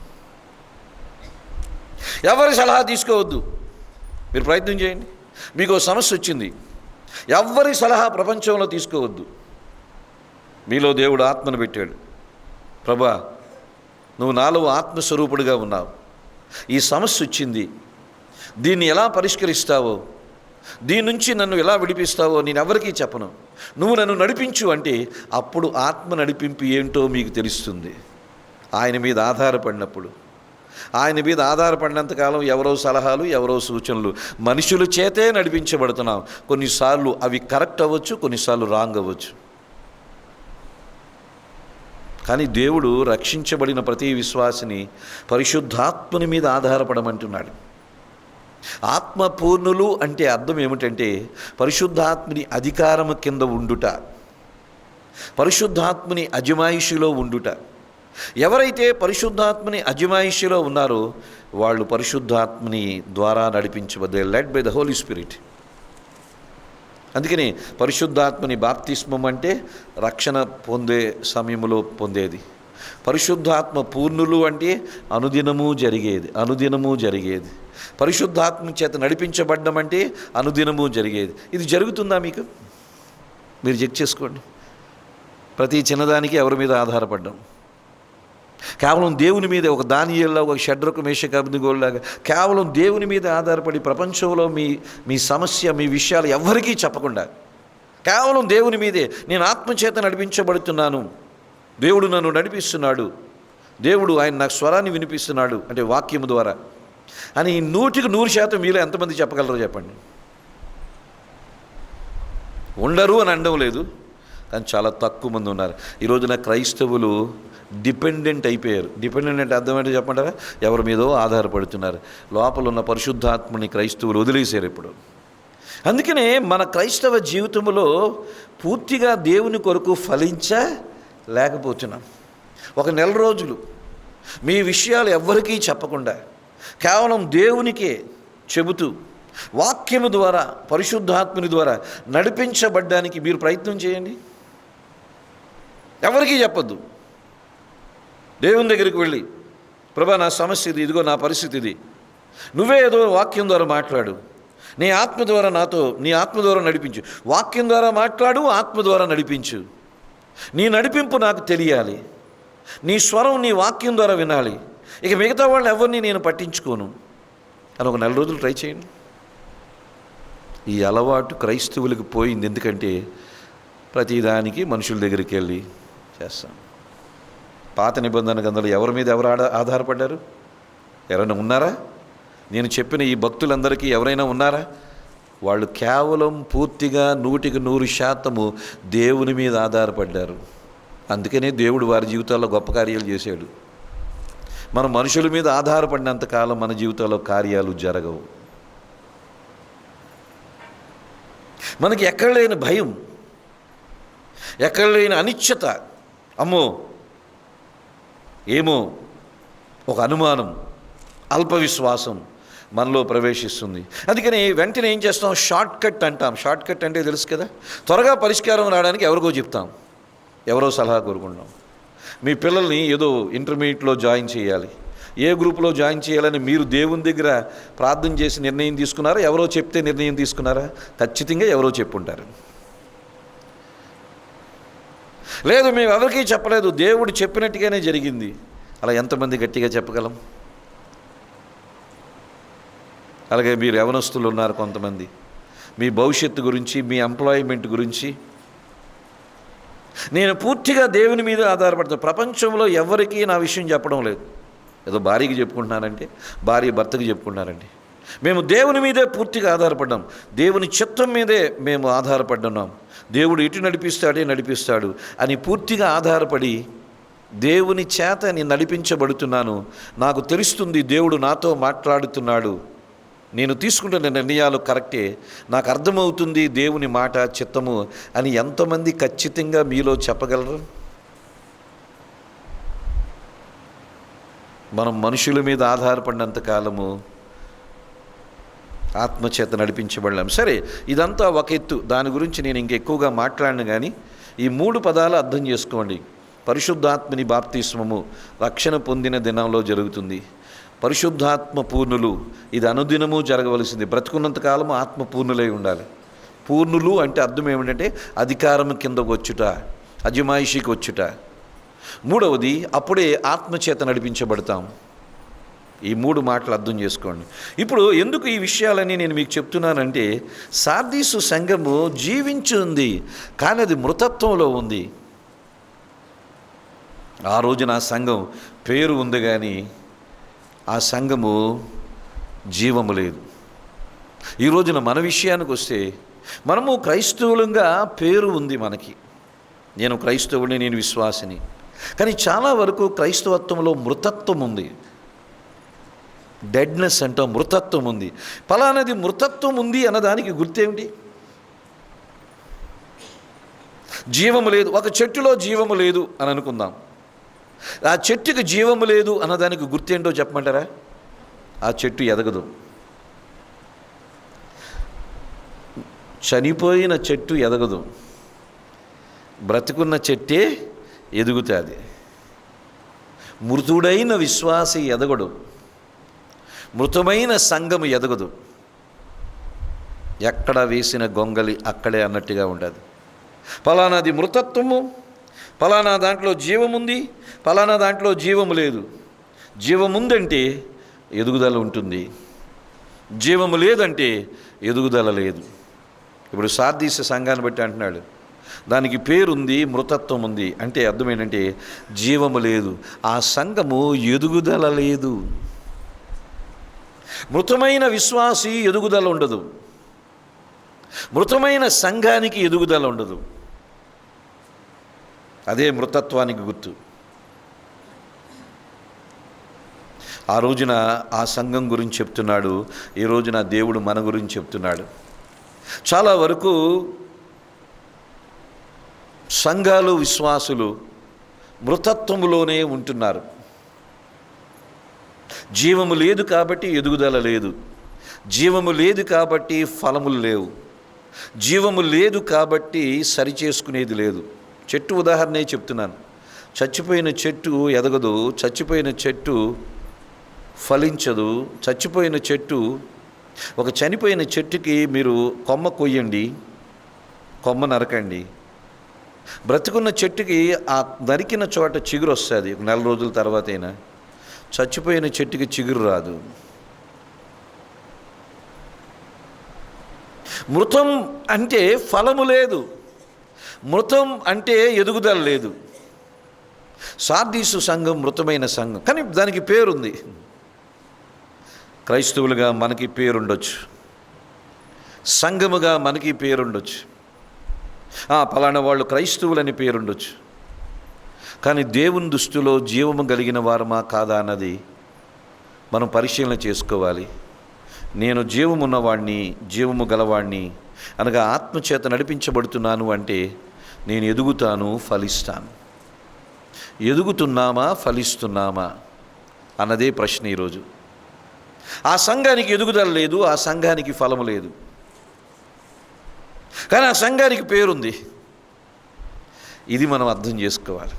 ఎవరి సలహా తీసుకోవద్దు. మీరు ప్రయత్నం చేయండి. మీకు సమస్య వచ్చింది, ఎవరి సలహా ప్రపంచంలో తీసుకోవద్దు. మీలో దేవుడు ఆత్మను పెట్టాడు. ప్రభా నువ్వు నాలో ఆత్మస్వరూపుడిగా ఉన్నావు, ఈ సమస్య వచ్చింది, దీన్ని ఎలా పరిష్కరిస్తావో, దీని నుంచి నన్ను ఎలా విడిపిస్తావో నేను ఎవరికీ చెప్పను, నువ్వు నన్ను నడిపించు అంటే అప్పుడు ఆత్మ నడిపింపు ఏంటో మీకు తెలుస్తుంది. ఆయన మీద ఆధారపడినప్పుడు, ఆయన మీద ఆధారపడినంతకాలం ఎవరో సలహాలు, ఎవరో సూచనలు, మనుషుల చేతే నడిపించబడుతున్నాం. కొన్నిసార్లు అవి కరెక్ట్ అవ్వచ్చు, కొన్నిసార్లు రాంగ్ అవ్వచ్చు. కానీ దేవుడు రక్షించబడిన ప్రతి విశ్వాసిని పరిశుద్ధాత్మని మీద ఆధారపడమంటున్నాడు. ఆత్మపూర్ణులు అంటే అర్థం ఏమిటంటే పరిశుద్ధాత్మని అధికారము కింద ఉండుట, పరిశుద్ధాత్మని అజమాయిషిలో ఉండుట. ఎవరైతే పరిశుద్ధాత్మని అజమాయిషిలో ఉన్నారో వాళ్ళు పరిశుద్ధాత్మని ద్వారా నడిపించబడ్డే, led by the Holy Spirit. అందుకని పరిశుద్ధాత్మని బాప్తిస్మం అంటే రక్షణ పొందే సమయంలో పొందేది. పరిశుద్ధాత్మ పూర్ణులు అంటే అనుదినము జరిగేది. పరిశుద్ధాత్మ చేత నడిపించబడ్డం అంటే అనుదినము జరిగేది. ఇది జరుగుతుందా మీకు? మీరు చెక్ చేసుకోండి. ప్రతి చిన్నదానికి ఎవరి మీద ఆధారపడ్డాం? కేవలం దేవుని మీద, ఒక దానియేలులా, ఒక షడ్రకు మేషక్ అబ్దెనగోలాగా కేవలం దేవుని మీద ఆధారపడి ప్రపంచంలో మీ సమస్య, మీ విషయాలు ఎవ్వరికీ చెప్పకుండా కేవలం దేవుని మీదే, నేను ఆత్మచేత నడిపించబడుతున్నాను, దేవుడు నన్ను నడిపిస్తున్నాడు, దేవుడు ఆయన నాకు స్వరాన్ని వినిపిస్తున్నాడు అంటే వాక్యము ద్వారా అని 100% మీలో ఎంతమంది చెప్పగలరో చెప్పండి. ఉండరు అని అనడం లేదు, కానీ చాలా తక్కువ మంది ఉన్నారు. ఈ రోజున క్రైస్తవులు డిపెండెంట్ అయిపోయారు. డిపెండెంట్ అంటే అర్థం ఏంటో చెప్పంటారా? ఎవరి మీదో ఆధారపడుతున్నారు. లోపల ఉన్న పరిశుద్ధాత్మని క్రైస్తవులు వదిలేశారు ఇప్పుడు. అందుకనే మన క్రైస్తవ జీవితంలో పూర్తిగా దేవుని కొరకు ఫలించలేకపోతున్నాం. ఒక నెల రోజులు మీ విషయాలు ఎవ్వరికీ చెప్పకుండా కేవలం దేవునికే చెబుతూ వాక్యము ద్వారా, పరిశుద్ధాత్మని ద్వారా నడిపించబడ్డానికి మీరు ప్రయత్నం చేయండి. ఎవరికీ చెప్పొద్దు. దేవుని దగ్గరికి వెళ్ళి, ప్రభా నా సమస్య ఇది, ఇదిగో నా పరిస్థితి ఇది, నువ్వే ఏదో వాక్యం ద్వారా మాట్లాడు, నీ ఆత్మ ద్వారా నీ ఆత్మ ద్వారా నడిపించు. వాక్యం ద్వారా మాట్లాడు, ఆత్మ ద్వారా నడిపించు. నీ నడిపింపు నాకు తెలియాలి, నీ స్వరం నీ వాక్యం ద్వారా వినాలి, ఇక మిగతా వాళ్ళని ఎవరిని నేను పట్టించుకోను అని ఒక నెల రోజులు ట్రై చేయండి. ఈ అలవాటు క్రైస్తవులకు పోయింది. ఎందుకంటే ప్రతిదానికి మనుషుల దగ్గరికి వెళ్ళి చేస్తాం. పాత నిబంధన గ్రంథంలో ఎవరి మీద ఎవరు ఆధారపడ్డారు? ఎవరైనా ఉన్నారా? నేను చెప్పిన ఈ భక్తులందరికీ ఎవరైనా ఉన్నారా? వాళ్ళు కేవలం పూర్తిగా 100% దేవుని మీద ఆధారపడ్డారు. అందుకనే దేవుడు వారి జీవితాల్లో గొప్ప కార్యాలు చేశాడు. మనం మనుషుల మీద ఆధారపడినంతకాలం మన జీవితాల్లో కార్యాలు జరగవు. మనకి ఎక్కడ లేని భయం, ఎక్కడ లేని అనిశ్చత, అమ్మో ఏమో, ఒక అనుమానం, అల్ప విశ్వాసం మనలో ప్రవేశిస్తుంది. అందుకని వెంటనే ఏం చేస్తాం? షార్ట్ కట్ అంటాం. షార్ట్ కట్ అంటే తెలుసు కదా, త్వరగా పరిష్కారం రావడానికి ఎవరికో చెప్తాం, ఎవరో సలహా కోరుకుంటాం. మీ పిల్లల్ని ఏదో ఇంటర్మీడియట్లో జాయిన్ చేయాలి, ఏ గ్రూపులో జాయిన్ చేయాలని మీరు దేవుని దగ్గర ప్రార్థన చేసి నిర్ణయం తీసుకున్నారా? ఎవరో చెప్తే నిర్ణయం తీసుకున్నారా? ఖచ్చితంగా ఎవరో చెప్పుంటారు. లేదు, మేము ఎవరికీ చెప్పలేదు, దేవుడు చెప్పినట్టుగానే జరిగింది. అలా ఎంతమంది గట్టిగా చెప్పగలం? అలాగే మీరు యవనస్తులు ఉన్నారు కొంతమంది, మీ భవిష్యత్తు గురించి, మీ ఎంప్లాయ్మెంట్ గురించి నేను పూర్తిగా దేవుని మీద ఆధారపడతాను. ప్రపంచంలో ఎవరికీ నా విషయం చెప్పడం లేదు. ఏదో భార్యకి చెప్పుకుంటున్నానంటే, భార్య భర్తకి చెప్పుకుంటున్నారండి. మేము దేవుని మీదే పూర్తిగా ఆధారపడ్డాం, దేవుని చిత్తం మీదే మేము ఆధారపడ్డాం. దేవుడు ఎటు నడిపిస్తాడే నడిపిస్తాడు అని పూర్తిగా ఆధారపడి దేవుని చేత నేను నడిపించబడుతున్నాను. నాకు తెలుస్తుంది దేవుడు నాతో మాట్లాడుతున్నాడు, నేను తీసుకుంటున్న నిర్ణయాలు కరెక్టే, నాకు అర్థమవుతుంది దేవుని మాట చిత్తము అని ఎంతమంది ఖచ్చితంగా మీలో చెప్పగలరు? మనం మనుషుల మీద ఆధారపడినంత కాలము ఆత్మచేత నడిపించబడలేం. సరే, ఇదంతా ఒక ఎత్తు, దాని గురించి నేను ఇంకెక్కువగా మాట్లాడను. కానీ ఈ 3 పదాలు అర్థం చేసుకోండి. పరిశుద్ధాత్మని బాప్తిస్మము రక్షణ పొందిన దినంలో జరుగుతుంది. పరిశుద్ధాత్మ పూర్ణులు, ఇది అనుదినము జరగవలసింది. బ్రతుకున్నంతకాలము ఆత్మ పూర్ణులై ఉండాలి. పూర్ణులు అంటే అర్థం ఏమిటంటే అధికారం కిందకు వచ్చుట, అజమాయిషికి వచ్చుట. 3వది, అప్పుడే ఆత్మచేత నడిపించబడతాం. ఈ 3 మాటలు అర్థం చేసుకోండి. ఇప్పుడు ఎందుకు ఈ విషయాలన్నీ నేను మీకు చెప్తున్నానంటే, సార్దీసు సంఘము జీవించి ఉంది, కానీ అది మృతత్వంలో ఉంది. ఆ రోజున ఆ సంఘం పేరు ఉంది, కానీ ఆ సంఘము జీవము లేదు. ఈ రోజున మన విషయానికి వస్తే, మనము క్రైస్తవులంగా పేరు ఉంది మనకి. నేను క్రైస్తవుడిని, నేను విశ్వాసిని. కానీ చాలా వరకు క్రైస్తవత్వంలో మృతత్వం ఉంది. డెడ్నెస్ అంటాం, మృతత్వం ఉంది. ఫలానది మృతత్వం ఉంది అన్నదానికి గుర్తేమిటి? జీవము లేదు. ఒక చెట్టులో జీవము లేదు అని అనుకుందాం, ఆ చెట్టుకి జీవము లేదు అన్నదానికి గుర్తేంటో చెప్పమంటారా? ఆ చెట్టు ఎదగదు. చనిపోయిన చెట్టు ఎదగదు, బ్రతికున్న చెట్టే ఎదుగుతుంది. మృతుడైన విశ్వాసి ఎదగడు, మృతమైన సంఘము ఎదగదు. ఎక్కడ వేసిన గొంగలి అక్కడే అన్నట్టుగా ఉంటుంది. ఫలానాది మృతత్వము, ఫలానా దాంట్లో జీవముంది, ఫలానా దాంట్లో జీవము లేదు. జీవముందంటే ఎదుగుదల ఉంటుంది, జీవము లేదంటే ఎదుగుదల లేదు. ఇప్పుడు సార్దీస సంఘాన్ని బట్టి అంటున్నాడు, దానికి పేరుంది, మృతత్వం ఉంది అంటే అర్థం ఏంటంటే జీవము లేదు, ఆ సంఘము ఎదుగుదల లేదు. మృతమైన విశ్వాసి ఎదుగుదల ఉండదు, మృతమైన సంఘానికి ఎదుగుదల ఉండదు. అదే మృతత్వానికి గుర్తు. ఆ రోజున ఆ సంఘం గురించి చెప్తున్నాడు, ఈ రోజున దేవుడు మన గురించి చెప్తున్నాడు. చాలా వరకు సంఘాలు, విశ్వాసులు మృతత్వములోనే ఉంటున్నారు. జీవము లేదు కాబట్టి ఎదుగుదల లేదు, జీవము లేదు కాబట్టి ఫలములు లేవు, జీవము లేదు కాబట్టి సరిచేసుకునేది లేదు. చెట్టు ఉదాహరణే చెప్తున్నాను. చచ్చిపోయిన చెట్టు ఎదగదు, చచ్చిపోయిన చెట్టు ఫలించదు. చచ్చిపోయిన చెట్టు, ఒక చనిపోయిన చెట్టుకి మీరు కొమ్మ కొయ్యండి, కొమ్మ నరకండి. బ్రతుకున్న చెట్టుకి ఆ నరికిన చోట చిగురు వస్తుంది, ఒక 4 రోజుల తర్వాత అయినా. చచ్చిపోయిన చెట్టుకి చిగురు రాదు. మృతం అంటే ఫలము లేదు, మృతం అంటే ఎదుగుదల లేదు. సార్దీసు సంఘం మృతమైన సంఘం, కానీ దానికి పేరుంది. క్రైస్తవులుగా మనకి పేరుండొచ్చు, సంఘముగా మనకి పేరుండొచ్చు, పలానా వాళ్ళు క్రైస్తవులని పేరుండొచ్చు. కానీ దేవుని దృష్టిలో జీవము కలిగిన వారమా కాదా అన్నది మనం పరిశీలన చేసుకోవాలి. నేను జీవమున్నవాడిని, జీవము గలవాడిని అనగా ఆత్మచేత నడిపించబడుతున్నాను అంటే నేను ఎదుగుతాను, ఫలిస్తాను. ఎదుగుతున్నామా, ఫలిస్తున్నామా అన్నదే ప్రశ్న ఈరోజు. ఆ సంఘానికి ఎదుగుదల లేదు, ఆ సంఘానికి ఫలము లేదు, కానీ ఆ సంఘానికి పేరుంది. ఇది మనం అర్థం చేసుకోవాలి.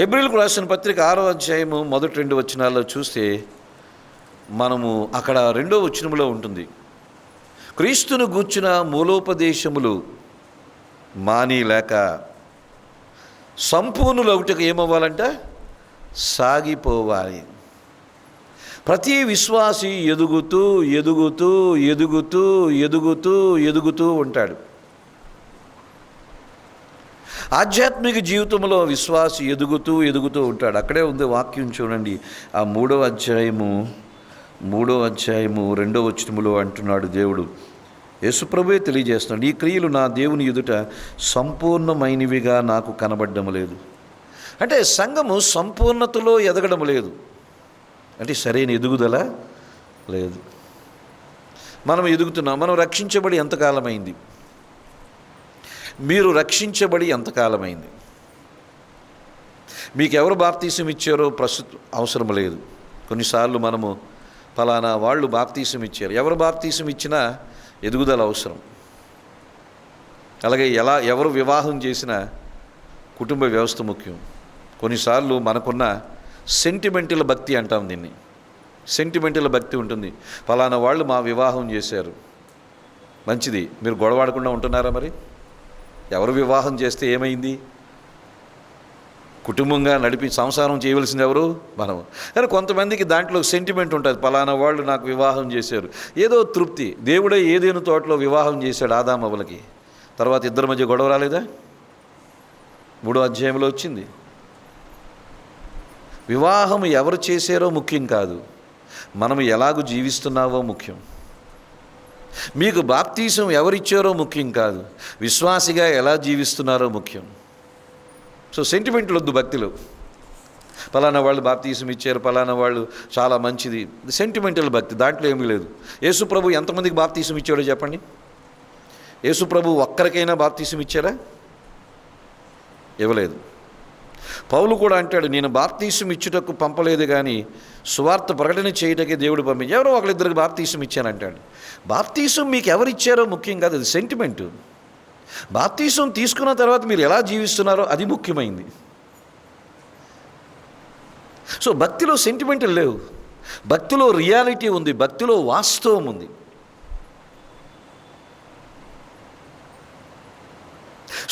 హెబ్రీయులకు రాసిన పత్రిక 6వ అధ్యాయము మొదటి 2 వచనాల్లో చూస్తే మనము అక్కడ 2వ వచనములో ఉంటుంది, క్రీస్తును గూర్చిన మూలోపదేశములు మాని లేక సంపూర్ణులొకటికి ఏమవ్వాలంట, సాగిపోవాలి. ప్రతి విశ్వాసి ఎదుగుతూ ఎదుగుతూ ఎదుగుతూ ఎదుగుతూ ఎదుగుతూ ఉంటాడు. ఆధ్యాత్మిక జీవితంలో విశ్వాసి ఎదుగుతూ ఎదుగుతూ ఉంటాడు. అక్కడే ఉంది వాక్యం చూడండి, ఆ 3వ అధ్యాయము 2వ వచనములో అంటున్నాడు దేవుడు, యేసుప్రభువే తెలియజేస్తున్నాడు, ఈ క్రియలు నా దేవుని ఎదుట సంపూర్ణమైనవిగా నాకు కనబడడం లేదు. అంటే సంఘము సంపూర్ణతలో ఎదగడం లేదు, అంటే సరైన ఎదుగుదల లేదు. మనం ఎదుగుతున్నాం. మనం రక్షించబడి ఎంతకాలమైంది? మీరు రక్షించబడి ఎంతకాలమైంది? మీకు ఎవరు బాప్తీసం ఇచ్చారో ప్రస్తుతం అవసరం లేదు. కొన్నిసార్లు మనము ఫలానా వాళ్ళు బాప్తీసం ఇచ్చారు, ఎవరు బాప్తీసం ఇచ్చినా ఎదుగుదల అవసరం. అలాగే ఎవరు వివాహం చేసినా కుటుంబ వ్యవస్థ ముఖ్యం. కొన్నిసార్లు మనకున్న సెంటిమెంటల్ భక్తి అంటాం దీన్ని, సెంటిమెంటల్ భక్తి ఉంటుంది. ఫలానా వాళ్ళు మా వివాహం చేశారు, మంచిది, మీరు గొడవాడకుండా ఉంటున్నారా? మరి ఎవరు వివాహం చేస్తే ఏమైంది? కుటుంబంగా నడిపి సంసారం చేయవలసింది ఎవరు? మనం. కానీ కొంతమందికి దాంట్లో సెంటిమెంట్ ఉంటుంది, ఫలానా వాళ్ళు నాకు వివాహం చేశారు, ఏదో తృప్తి. దేవుడే ఏదేను తోటలో వివాహం చేశాడు ఆదామవ్వలకి, తర్వాత ఇద్దరి మధ్య గొడవ రాలేదా? 3వ అధ్యాయంలో వచ్చింది. వివాహం ఎవరు చేశారో ముఖ్యం కాదు, మనం ఎలాగూ జీవిస్తున్నావో ముఖ్యం. మీకు బాప్తీసం ఎవరిచ్చారో ముఖ్యం కాదు, విశ్వాసిగా ఎలా జీవిస్తున్నారో ముఖ్యం. సో సెంటిమెంట్లు వద్దు భక్తిలో. ఫలానా వాళ్ళు బాప్తీసం ఇచ్చారు, ఫలానా వాళ్ళు చాలా మంచిది, సెంటిమెంటల్ భక్తి, దాంట్లో ఏమీ లేదు. యేసుప్రభు ఎంతమందికి బాప్తీసం ఇచ్చాడో చెప్పండి? యేసుప్రభు ఒక్కరికైనా బాప్తీసం ఇచ్చారా? ఇవ్వలేదు. పౌలు కూడా అంటాడు, నేను బాప్తీసం ఇచ్చుటకు పంపలేదు కానీ సువార్త ప్రకటన చేయటకే దేవుడు పంపించి, ఎవరో ఒకరిద్దరికి బాప్తీసం ఇచ్చానంటాడు. బాప్తీసం మీకు ఎవరిచ్చారో ముఖ్యం కాదు, అది సెంటిమెంటు. బాప్తీసం తీసుకున్న తర్వాత మీరు ఎలా జీవిస్తున్నారో అది ముఖ్యమైంది. సో భక్తిలో సెంటిమెంటల్ లేవు, భక్తిలో రియాలిటీ ఉంది, భక్తిలో వాస్తవం ఉంది.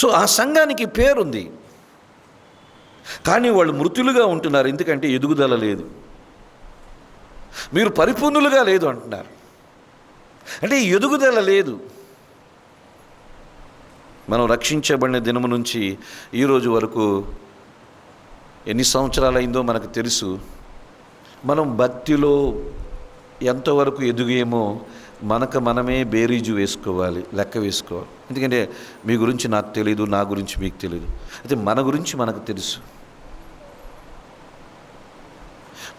సో ఆ సంఘానికి పేరుంది, కానీ వాళ్ళు మృతులుగా ఉంటున్నారు. ఎందుకంటే ఎదుగుదల లేదు. మీరు పరిపూర్ణులుగా లేదు అంటున్నారు, అంటే ఎదుగుదల లేదు. మనం రక్షించబడిన దినము నుంచి ఈరోజు వరకు ఎన్ని సంవత్సరాలైందో మనకు తెలుసు. మనం భక్తిలో ఎంతవరకు ఎదుగేమో మనకు మనమే బేరీజు వేసుకోవాలి, లెక్క వేసుకోవాలి. ఎందుకంటే మీ గురించి నాకు తెలియదు, నా గురించి మీకు తెలియదు, అయితే మన గురించి మనకు తెలుసు.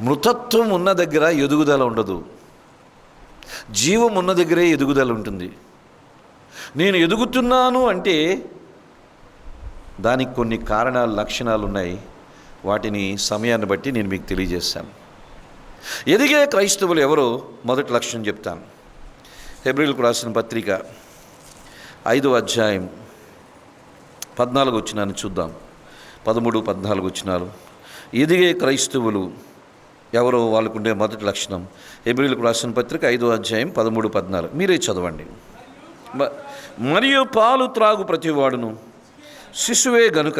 మృతత్వం ఉన్న దగ్గర ఎదుగుదల ఉండదు, జీవం ఉన్న దగ్గరే ఎదుగుదల ఉంటుంది. నేను ఎదుగుతున్నాను అంటే దానికి కొన్ని కారణాలు, లక్షణాలు ఉన్నాయి. వాటిని సమయాన్ని బట్టి నేను మీకు తెలియజేస్తాను. ఎదిగే క్రైస్తవులు ఎవరో మొదటి లక్షణం చెప్తాను. హెబ్రీయులకు రాసిన పత్రిక 5వ అధ్యాయం 14 వచనాన్ని చూద్దాం. 13, 14 వచనాలు. ఎదిగే క్రైస్తవులు ఎవరో వాళ్ళకుండే మొదటి లక్షణం. హెబ్రీయులకు రాసిన పత్రిక 5వ అధ్యాయం 13, 14 మీరే చదవండి. మరియు పాలు త్రాగు ప్రతివాడును శిశువే గనుక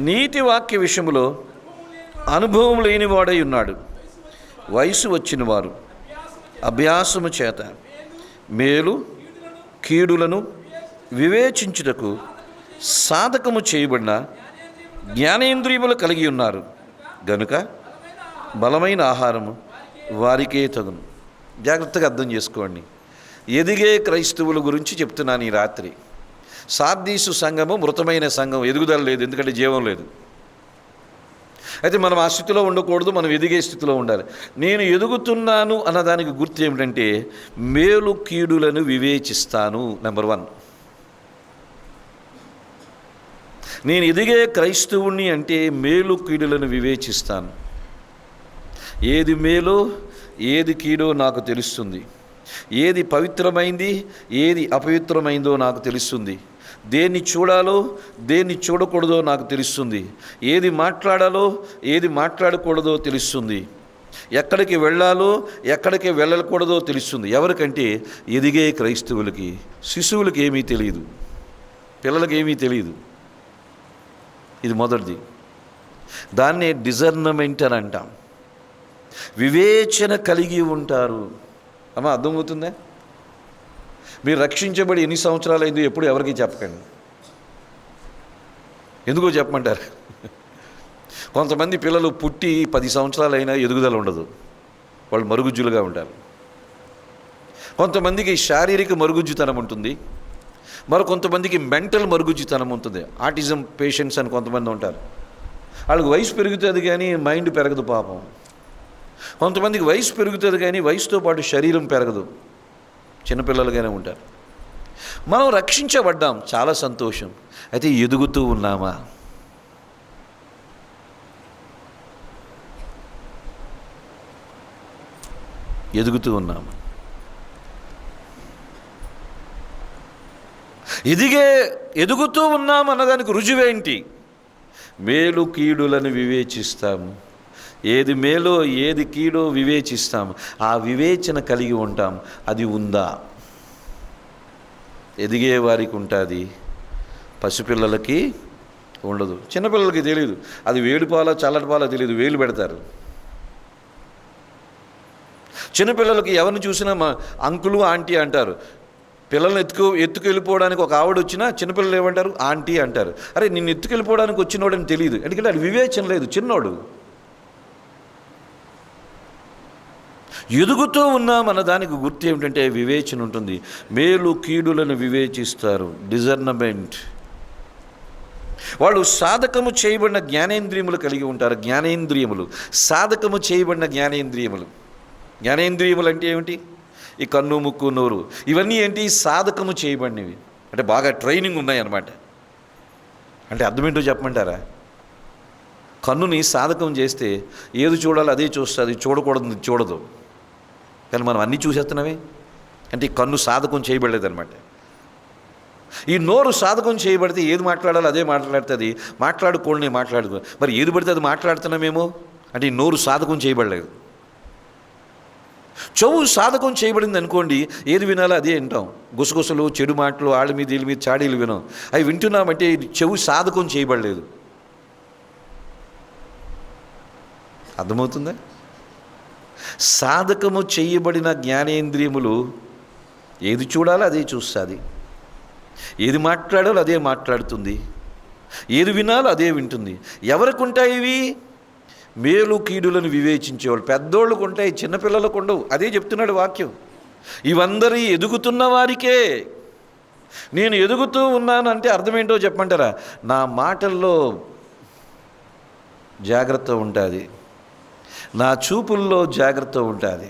నీతి వాక్య విషయములో అనుభవం లేనివాడై ఉన్నాడు. వయసు వచ్చిన వారు అభ్యాసము చేత మేలు కీడులను వివేచించుటకు సాధకము చేయబడిన జ్ఞానేంద్రియములు కలిగి ఉన్నారు గనుక బలమైన ఆహారము వారికే తగును. జాగ్రత్తగా అర్థం చేసుకోండి. ఎదిగే క్రైస్తవుల గురించి చెప్తున్నాను ఈ రాత్రి. సార్దీసు సంఘము మృతమైన సంఘం, ఎదుగుదల లేదు, ఎందుకంటే జీవం లేదు. అయితే మనం ఆ స్థితిలో ఉండకూడదు, మనం ఎదిగే స్థితిలో ఉండాలి. నేను ఎదుగుతున్నాను అన్నదానికి గుర్తు ఏమిటంటే మేలు కీడులను వివేచిస్తాను. నెంబర్ 1. నేను ఎదిగే క్రైస్తవుణ్ణి అంటే మేలు కీడులను వివేచిస్తాను. ఏది మేలో ఏది కీడో నాకు తెలుస్తుంది. ఏది పవిత్రమైంది ఏది అపవిత్రమైందో నాకు తెలుస్తుంది. దేన్ని చూడాలో దేన్ని చూడకూడదో నాకు తెలుస్తుంది. ఏది మాట్లాడాలో ఏది మాట్లాడకూడదో తెలుస్తుంది. ఎక్కడికి వెళ్ళాలో ఎక్కడికి వెళ్ళకూడదో తెలుస్తుంది. ఎవరికంటే ఎదిగే క్రైస్తవులకి. శిశువులకి ఏమీ తెలియదు, పిల్లలకి ఏమీ తెలియదు. ఇది మొదటిది. దాన్నే డిజర్నమెంట్ అని అంటాం. వివేచన కలిగి ఉంటారు. అమ్మా, అర్థమవుతుందా? మీరు రక్షించబడి ఎన్ని సంవత్సరాలు అయిందో ఎప్పుడు ఎవరికి చెప్పకండి. ఎందుకో చెప్పమంటారు? కొంతమంది పిల్లలు పుట్టి 10 సంవత్సరాలు అయినా ఎదుగుదల ఉండదు, వాళ్ళు మరుగుజ్జులుగా ఉంటారు. కొంతమందికి శారీరక మరుగుజ్జుతనం ఉంటుంది, కొంతమందికి మెంటల్ మరుగుజ్జుతనం ఉంటుంది. ఆటిజం పేషెంట్స్ అని కొంతమంది ఉంటారు. వాళ్ళకి వయసు పెరుగుతుంది కానీ మైండ్ పెరగదు పాపం. కొంతమందికి వయసు పెరుగుతుంది కానీ వయసుతో పాటు శరీరం పెరగదు, చిన్నపిల్లలుగానే ఉంటారు. మనం రక్షించబడ్డాం, చాలా సంతోషం. అయితే ఎదుగుతూ ఉన్నామా? ఎదుగుతూ ఉన్నామా? ఎదుగుతూ ఉన్నాం అన్నదానికి రుజువేంటి? మేలు కీడులను వివేచిస్తాము. ఏది మేలో ఏది కీడో వివేచిస్తాం. ఆ వివేచన కలిగి ఉంటాం. అది ఉందా? ఎదిగే వారికి ఉంటుంది, పసిపిల్లలకి ఉండదు. చిన్నపిల్లలకి తెలియదు. అది వేడి పాల చల్లటి పాల తెలియదు, వేలు పెడతారు. చిన్నపిల్లలకి ఎవరిని చూసినా మా అంకులు ఆంటీ అంటారు. పిల్లల్ని ఎత్తుకెళ్ళిపోవడానికి ఒక ఆవిడ వచ్చినా చిన్నపిల్లలు ఏమంటారు? ఆంటీ అంటారు. అరే, నిన్ను ఎత్తుకెళ్ళిపోవడానికి వచ్చినోడని తెలియదు, ఎందుకంటే అది వివేచన లేదు, చిన్నోడు. ఎదుగుతూ ఉన్నామన్న దానికి గుర్తు ఏమిటంటే వివేచన ఉంటుంది. మేలు కీడులను వివేచిస్తారు, డిజర్నమెంట్. వాళ్ళు సాధకము చేయబడిన జ్ఞానేంద్రియములు కలిగి ఉంటారు. జ్ఞానేంద్రియములు, సాధకము చేయబడిన జ్ఞానేంద్రియములు. జ్ఞానేంద్రియములు అంటే ఏమిటి? ఈ కన్ను, ముక్కు, నోరు, ఇవన్నీ ఏంటి? సాధకము చేయబడినవి. అంటే బాగా ట్రైనింగ్ ఉన్నాయన్నమాట. అంటే అర్థమేంటో చెప్పమంటారా? కన్నుని సాధకం చేస్తే ఏది చూడాలో అదే చూస్తుంది, చూడకూడదు చూడదు. కానీ మనం అన్నీ చూసేస్తున్నామే. అంటే ఈ కన్ను సాధకం చేయబడలేదన్నమాట. ఈ నోరు సాధకం చేయబడితే ఏది మాట్లాడాలో అదే మాట్లాడుతుంది, మాట్లాడుకోండి మాట్లాడుకో. మరి ఏది పడితే అది మాట్లాడుతున్నామేమో అంటే ఈ నోరు సాధకం చేయబడలేదు. చెవు సాధకం చేయబడింది అనుకోండి, ఏది వినాలో అదే వింటాం. గుసగుసలు, చెడు మాటలు, ఆళ్ళ మీద వీళ్ళ మీద చాడీలు వినాం. అవి వింటున్నామంటే చెవు సాధకం చేయబడలేదు. అర్థమవుతుందా? సాధకము చేయబడిన జ్ఞానేంద్రియములు ఏది చూడాలో అదే చూస్తుంది, ఏది మాట్లాడాలో అదే మాట్లాడుతుంది, ఏది వినాలో అదే వింటుంది. ఎవరికి ఉంటాయి ఇవి? మేలు కీడులను వివేచించేవాళ్ళు. పెద్దోళ్ళకు ఉంటాయి, చిన్నపిల్లలకు ఉండవు. అదే చెప్తున్నాడు వాక్యం. ఇవందరి ఎదుగుతున్న వారికే. నేను ఎదుగుతూ ఉన్నాను అంటే అర్థమేంటో చెప్పమంటారా? నా మాటల్లో జాగ్రత్త ఉంటుంది, నా చూపుల్లో జాగ్రత్త ఉంటుంది,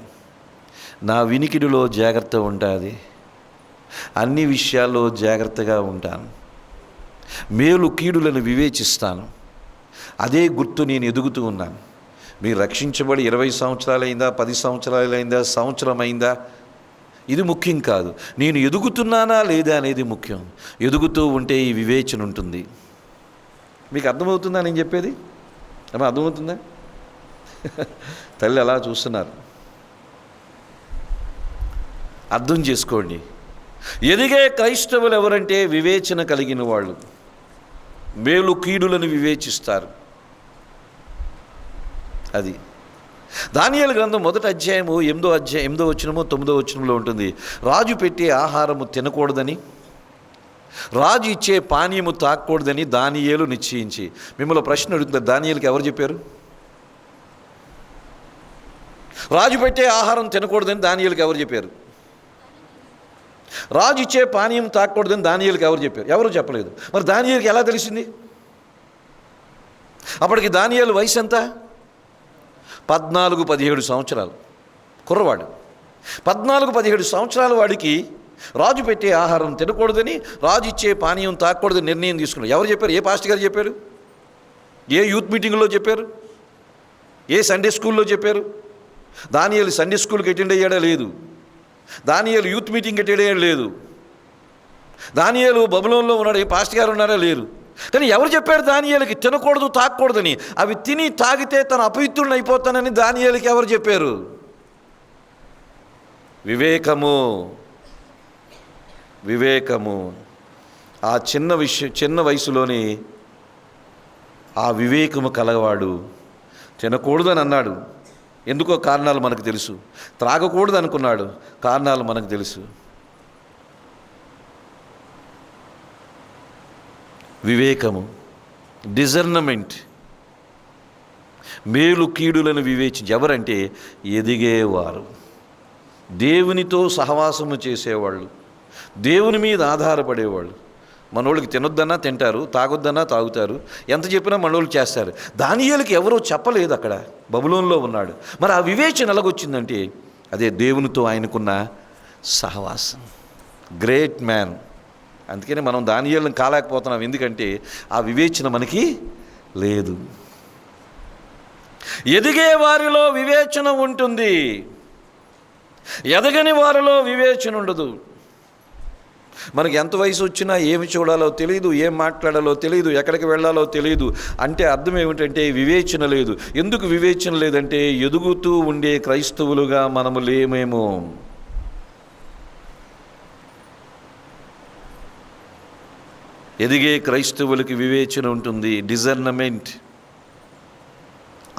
నా వినికిడిలో జాగ్రత్త ఉంటుంది, అన్ని విషయాల్లో జాగ్రత్తగా ఉంటాను. మేలు కీడులను వివేచిస్తాను. అదే గుర్తు నేను ఎదుగుతూ ఉన్నాను. మీరు రక్షించబడి 20 సంవత్సరాలైందా, 10 సంవత్సరాలైందా, సంవత్సరం అయిందా, ఇది ముఖ్యం కాదు. నేను ఎదుగుతున్నానా లేదా అనేది ముఖ్యం. ఎదుగుతూ ఉంటే ఈ వివేచన ఉంటుంది. మీకు అర్థమవుతుందా నేను చెప్పేది? అమ్మా, అర్థమవుతుందా? తల్లి అలా చూస్తున్నారు. అర్థం చేసుకోండి. ఎదిగే క్రైస్తవులు ఎవరంటే వివేచన కలిగిన వాళ్ళు. మేలు కీడులను వివేచిస్తారు. అది దానియేలు గ్రంథం 1వ అధ్యాయము 8వ వచనము 9వ వచనంలో ఉంటుంది. రాజు పెట్టే ఆహారము తినకూడదని, రాజు ఇచ్చే పానీయము తాకూడదని దానియేలు నిశ్చయించి. మిమ్మల్ని ప్రశ్న అడుగుతుంది, దానియేలుకి ఎవరు చెప్పారు? రాజు పెట్టే ఆహారం తినకూడదని దానియేలుకి ఎవరు చెప్పారు? రాజు ఇచ్చే పానీయం తాకూడదని దానియేలుకి ఎవరు చెప్పారు? ఎవరు చెప్పలేదు. మరి దానియేలుకి ఎలా తెలిసింది? అప్పటికి దానియేలు వయసు ఎంత? 14-17 సంవత్సరాలు కుర్రవాడు. 14-17 సంవత్సరాల వాడికి రాజు పెట్టే ఆహారం తినకూడదని, రాజు ఇచ్చే పానీయం తాగకూడదని నిర్ణయం తీసుకున్నారు. ఎవరు చెప్పారు? ఏ పాస్టర్ గారు చెప్పారు? ఏ యూత్ మీటింగ్లో చెప్పారు? ఏ సండే స్కూల్లో చెప్పారు? దానియేలు సండే స్కూల్కి అటెండ్ అయ్యాడా? లేదు. దానియేలు యూత్ మీటింగ్ అటెండ్ అయ్యాడు? లేదు. దానియేలు బబులోన్లో ఉన్నాడు, ఏ పాస్టర్ గారు ఉన్నారా? లేరు. కానీ ఎవరు చెప్పారు దానియేలుకి తినకూడదు తాగకూడదని? అవి తిని తాగితే తను అపవిత్రుడిని అయిపోతానని దానియేలుకి ఎవరు చెప్పారు? వివేకము. ఆ చిన్న వయసులోనే ఆ వివేకము కలవాడు తినకూడదని అన్నాడు. ఎందుకో కారణాలు మనకు తెలుసు. త్రాగకూడదు అనుకున్నాడు, కారణాలు మనకు తెలుసు. వివేకము, డిజర్నమెంట్, మేలు కీడులను వివేచించి. ఎవరంటే ఎదిగేవారు, దేవునితో సహవాసము చేసేవాళ్ళు, దేవుని మీద ఆధారపడేవాళ్ళు. మనోళ్ళకి తినొద్దన్నా తింటారు, తాగొద్దన్నా తాగుతారు, ఎంత చెప్పినా మనోళ్ళు చేస్తారు. దానియేలుకి ఎవరో చెప్పలేదు, అక్కడ బబులోన్లో ఉన్నాడు. మరి ఆ వివేచన ఎలాగొచ్చిందంటే అదే దేవునితో ఆయనకున్న సహవాసం. Great man. అందుకని మనం దానియేలుని కాలేకపోతున్నాం, ఎందుకంటే ఆ వివేచన మనకి లేదు. ఎదిగే వారిలో వివేచన ఉంటుంది, ఎదగని వారిలో వివేచన ఉండదు. మనకి ఎంత వయసు వచ్చినా ఏమి చూడాలో తెలియదు, ఏం మాట్లాడాలో తెలియదు, ఎక్కడికి వెళ్ళాలో తెలియదు. అంటే అర్థం ఏమిటంటే వివేచన లేదు. ఎందుకు వివేచన లేదంటే ఎదుగుతూ ఉండే క్రైస్తవులుగా మనము లేమేమో. ఎదిగే క్రైస్తవులకి వివేచన ఉంటుంది, డిజర్నమెంట్.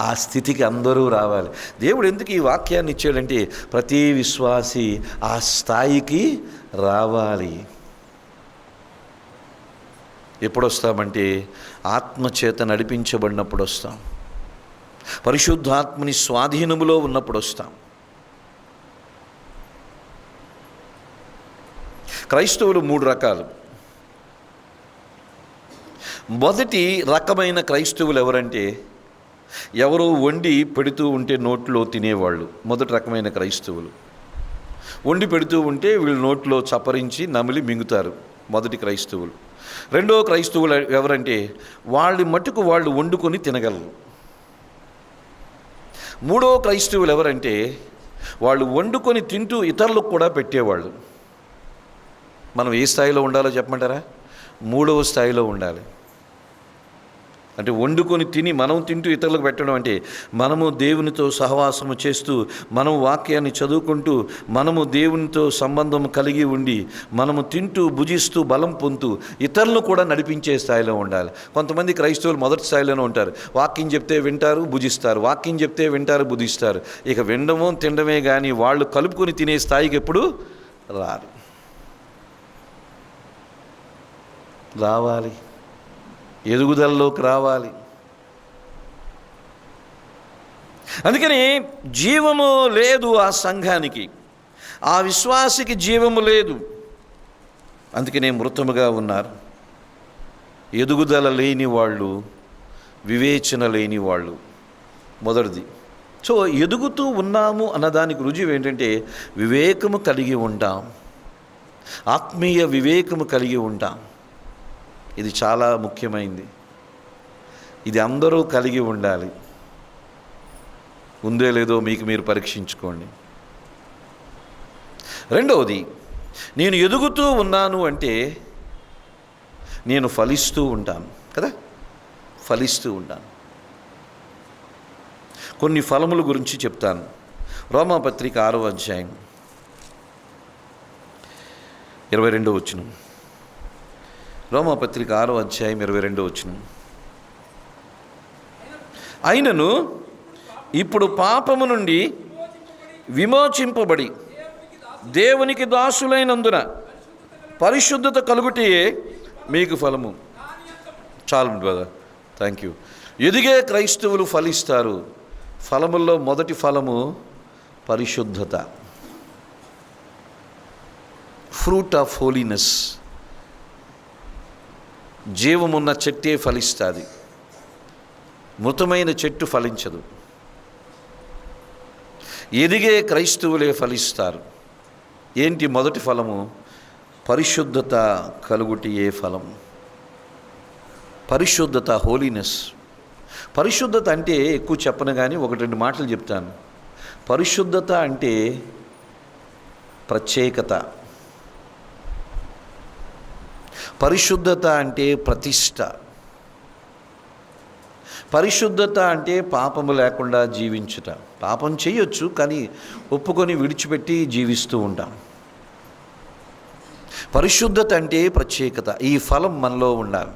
ఆ స్థితికి అందరూ రావాలి. దేవుడు ఎందుకు ఈ వాక్యాన్ని ఇచ్చాడంటే ప్రతి విశ్వాసి ఆ స్థాయికి రావాలి. ఎప్పుడు వస్తామంటే ఆత్మచేత నడిపించబడినప్పుడు వస్తాం, పరిశుద్ధాత్మని స్వాధీనములో ఉన్నప్పుడు వస్తాం. క్రైస్తవులు 3 రకాలు. మొదటి రకమైన క్రైస్తవులు ఎవరంటే ఎవరో వండి పెడుతూ ఉంటే నోట్లో తినేవాళ్ళు. మొదటి రకమైన క్రైస్తవులు. వండి పెడుతూ ఉంటే వీళ్ళు నోట్లో చప్పరించి నమిలి మింగుతారు, మొదటి క్రైస్తవులు. రెండో క్రైస్తవులు ఎవరంటే వాళ్ళ మట్టుకు వాళ్ళు వండుకొని తినగలరు. మూడో క్రైస్తవులు ఎవరంటే వాళ్ళు వండుకొని తింటూ ఇతరులకు కూడా పెట్టేవాళ్ళు. మనం ఏ స్థాయిలో ఉండాలో చెప్పమంటారా? 3వ స్థాయిలో ఉండాలి. అంటే వండుకొని తిని మనం తింటూ ఇతరులకు పెట్టడం అంటే మనము దేవునితో సహవాసము చేస్తూ, మనం వాక్యాన్ని చదువుకుంటూ, మనము దేవునితో సంబంధం కలిగి ఉండి, మనము తింటూ భుజిస్తూ బలం పొందుతూ ఇతరులను కూడా నడిపించే స్థాయిలో ఉండాలి. కొంతమంది క్రైస్తవులు మొదటి స్థాయిలోనే ఉంటారు. వాక్యం చెప్తే వింటారు, భుజిస్తారు, వాక్యం చెప్తే వింటారు, భుజిస్తారు. ఇక వినడమో తినడమే కానీ వాళ్ళు కలుపుకొని తినే స్థాయికి ఎప్పుడు రావాలి. ఎదుగుదలలోకి రావాలి. అందుకని జీవము లేదు ఆ సంఘానికి, ఆ విశ్వాసికి జీవము లేదు. అందుకనే మృతముగా ఉన్నారు. ఎదుగుదల లేని వాళ్ళు, వివేచన లేని వాళ్ళు మొదటిది. సో ఎదుగుతూ ఉన్నాము అన్నదానికి రుజువు ఏంటంటే వివేకము కలిగి ఉంటాం, ఆత్మీయ వివేకము కలిగి ఉంటాం. ఇది చాలా ముఖ్యమైనది. ఇది అందరూ కలిగి ఉండాలి. ఉందే లేదో మీకు మీరు పరీక్షించుకోండి. రెండవది, నేను ఎదుగుతూ ఉన్నాను అంటే నేను ఫలిస్తూ ఉంటాను కదా, ఫలిస్తూ ఉంటాను. కొన్ని ఫలముల గురించి చెప్తాను. రోమాపత్రిక 6వ అధ్యాయం 22వ వచనం. రోమాపత్రిక 6వ అధ్యాయం 22వ వచనం. అయినను ఇప్పుడు పాపము నుండి విమోచింపబడి దేవునికి దాసులైనందున పరిశుద్ధత కలుగుటే మీకు ఫలము. చాలు బ్రదర్, థ్యాంక్ యూ. ఎదిగే క్రైస్తవులు ఫలిస్తారు. ఫలముల్లో మొదటి ఫలము పరిశుద్ధత, ఫ్రూట్ ఆఫ్ హోలీనెస్. జీవమున్న చెట్టే ఫలిస్తుంది, మృతమైన చెట్టు ఫలించదు. ఎదిగే క్రైస్తవులే ఫలిస్తారు. ఏంటి మొదటి ఫలము? పరిశుద్ధత కలుగుటి ఏ ఫలం? పరిశుద్ధత, హోలీనెస్. పరిశుద్ధత అంటే ఎక్కువ చెప్పను కానీ 1-2 మాటలు చెప్తాను. పరిశుద్ధత అంటే ప్రత్యేకత. పరిశుద్ధత అంటే ప్రతిష్ట. పరిశుద్ధత అంటే పాపము లేకుండా జీవించుట. పాపం చేయొచ్చు కానీ ఒప్పుకొని విడిచిపెట్టి జీవిస్తూ ఉంటాం. పరిశుద్ధత అంటే ప్రత్యేకత. ఈ ఫలం మనలో ఉండాలి.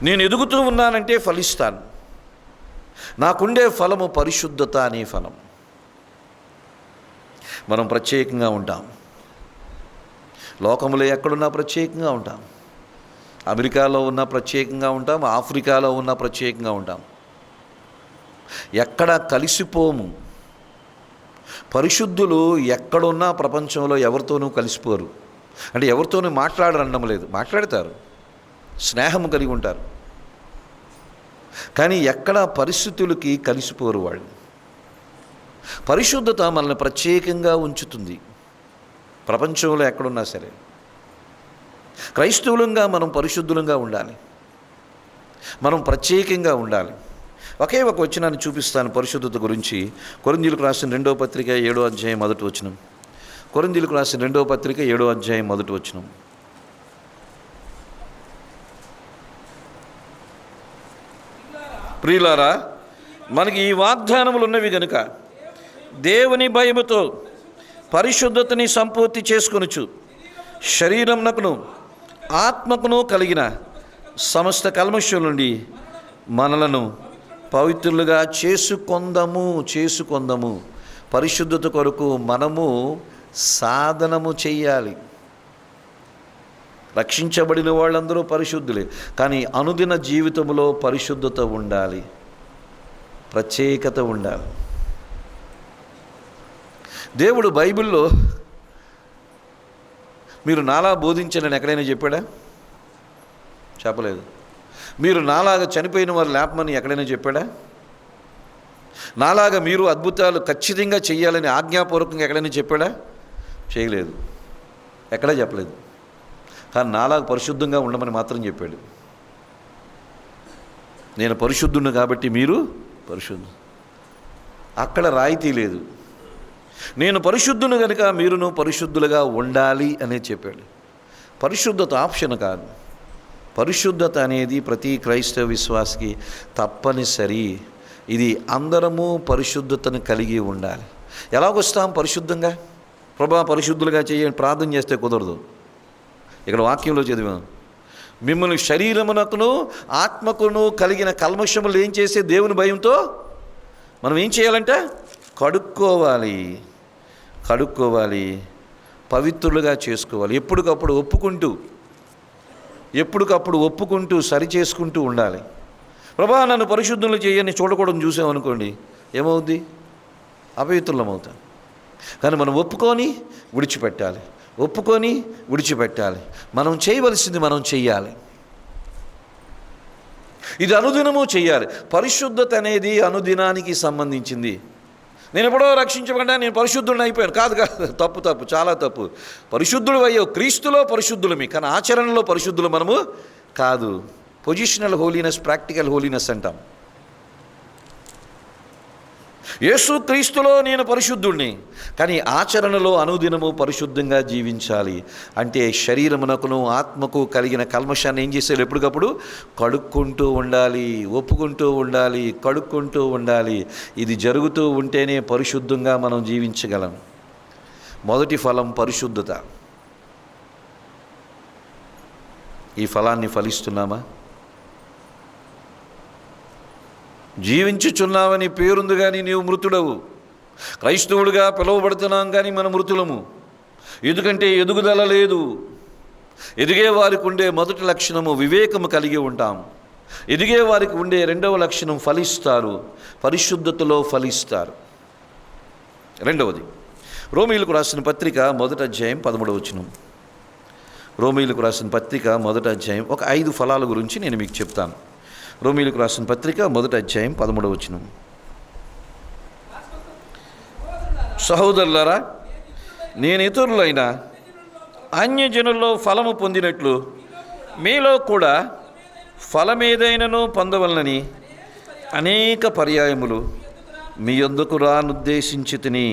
నేను ఎదుగుతూ ఉన్నానంటే ఫలిస్తాను. నాకుండే ఫలము పరిశుద్ధత అనే ఫలం. మనం ప్రత్యేకంగా ఉంటాం. లోకంలో ఎక్కడున్నా ప్రత్యేకంగా ఉంటాం. అమెరికాలో ఉన్న ప్రత్యేకంగా ఉంటాం, ఆఫ్రికాలో ఉన్న ప్రత్యేకంగా ఉంటాం. ఎక్కడ కలిసిపోము. పరిశుద్ధులు ఎక్కడున్నా ప్రపంచంలో ఎవరితోనూ కలిసిపోరు. అంటే ఎవరితోనూ మాట్లాడరనడం లేదు, మాట్లాడతారు, స్నేహం కలిగి ఉంటారు. కానీ ఎక్కడ పరిస్థితులకి కలిసిపోరు వాళ్ళు. పరిశుద్ధత మనల్ని ప్రత్యేకంగా ఉంచుతుంది ప్రపంచంలో ఎక్కడున్నా సరే. క్రైస్తవులంగా మనం పరిశుద్ధులంగా ఉండాలి, మనం ప్రత్యేకంగా ఉండాలి. ఒకే ఒక వచనాన్ని చూపిస్తాను పరిశుద్ధత గురించి. కొరింథీయులకు రాసిన 2వ పత్రిక 7వ అధ్యాయం 1వ వచనం. కొరింథీయులకు రాసిన 2వ పత్రిక 7వ అధ్యాయం 1వ వచనం. ప్రియులారా, మనకి ఈ వాగ్దానములు ఉన్నవి గనుక దేవుని భయముతో పరిశుద్ధతని సంపూర్తి చేసుకొనుచు శరీరమునకును ఆత్మకును కలిగిన సమస్త కల్మషం నుండి మనలను పవిత్రులుగా చేసుకొందము. పరిశుద్ధత కొరకు మనము సాధనము చెయ్యాలి. రక్షించబడిన వాళ్ళందరూ పరిశుద్ధులే, కానీ అనుదిన జీవితంలో పరిశుద్ధత ఉండాలి, ప్రత్యేకత ఉండాలి. దేవుడు బైబిల్లో మీరు నాలా బోధించండి ఎక్కడైనా చెప్పాడా? చెప్పలేదు. మీరు నాలాగా చనిపోయిన వారు లేపమని ఎక్కడైనా చెప్పాడా? నాలాగా మీరు అద్భుతాలు ఖచ్చితంగా చేయాలని ఆజ్ఞాపూర్వకంగా ఎక్కడైనా చెప్పాడా? చేయలేదు, ఎక్కడా చెప్పలేదు. కానీ నాలాగా పరిశుద్ధంగా ఉండమని మాత్రం చెప్పాడు. నేను పరిశుద్ధుని కాబట్టి మీరు పరిశుద్ధం. అక్కడ రాయితీ లేదు. నేను పరిశుద్ధుని కనుక మీరును పరిశుద్ధులుగా ఉండాలి అనే చెప్పాడు. పరిశుద్ధత ఆప్షన్ కాదు. పరిశుద్ధత అనేది ప్రతి క్రైస్తవ విశ్వాసికి తప్పనిసరి. ఇది అందరము పరిశుద్ధతను కలిగి ఉండాలి. ఎలాగొస్తాం పరిశుద్ధంగా? ప్రభా పరిశుద్ధులుగా చేయండి ప్రార్థన చేస్తే కుదరదు. ఇక్కడ వాక్యంలో చదివాం, మిమ్మల్ని శరీరమునకును ఆత్మకును కలిగిన కల్మషములు ఏం చేసే దేవుని భయంతో మనం ఏం చేయాలంటే కడుక్కోవాలి, పవిత్రులుగా చేసుకోవాలి. ఎప్పటికప్పుడు ఒప్పుకుంటూ సరి చేసుకుంటూ ఉండాలి. ప్రభా నన్ను పరిశుద్ధులు చేయని చూడకూడదు చూసామనుకోండి, ఏమవుద్ది? అపవిత్రులమవుతాం. కానీ మనం ఒప్పుకొని విడిచిపెట్టాలి. మనం చేయవలసింది మనం చెయ్యాలి. ఇది అనుదినము చెయ్యాలి. పరిశుద్ధత అనేది అనుదినానికి సంబంధించింది. నేను ఎప్పుడో రక్షించకుండా నేను పరిశుద్ధుడిని అయిపోయాను కాదు. తప్పు, చాలా తప్పు. పరిశుద్ధులు అయ్యో క్రీస్తులో పరిశుద్ధులమి, కానీ ఆచరణలో పరిశుద్ధులు మనము కాదు. పొజిషనల్ హోలీనెస్, ప్రాక్టికల్ హోలీనెస్ అంటాం. యేసు క్రీస్తులో నేను పరిశుద్ధుడిని, కానీ ఆచరణలో అనుదినము పరిశుద్ధంగా జీవించాలి. అంటే శరీరమునకును ఆత్మకు కలిగిన కల్మషాన్ని ఏం చేసేది? ఎప్పటికప్పుడు కడుక్కుంటూ ఉండాలి, కడుక్కుంటూ ఉండాలి. ఇది జరుగుతూ ఉంటేనే పరిశుద్ధంగా మనం జీవించగలం. మొదటి ఫలం పరిశుద్ధత. ఈ ఫలాన్ని ఫలిస్తున్నామా? జీవించుచున్నావని పేరుంది కానీ నీవు మృతుడవు. క్రైస్తవుడిగా పిలువబడుతున్నాం కానీ మనం మృతులము. ఎందుకంటే ఎదుగుదల లేదు. ఎదిగే వారికి ఉండే మొదటి లక్షణము వివేకము కలిగి ఉంటాం. ఎదిగే వారికి ఉండే రెండవ లక్షణం ఫలిస్తారు, పరిశుద్ధతలో ఫలిస్తారు. రెండవది రోమీయులకు రాసిన పత్రిక 1వ అధ్యాయం 13వ వచనం. రోమీయులకు రాసిన పత్రిక 1వ అధ్యాయం ఒక 5 ఫలాల గురించి నేను మీకు చెప్తాను. రోమీయులకు రాసిన పత్రిక 1వ అధ్యాయం 13వ వచనం. సహోదరులారా, నేను ఇతరులైన అన్యజనుల్లో ఫలము పొందినట్లు మీలో కూడా ఫలమేదైనను పొందవలనని అనేక పర్యాయములు మీ యొద్దకు రానుద్దేశించి తిని,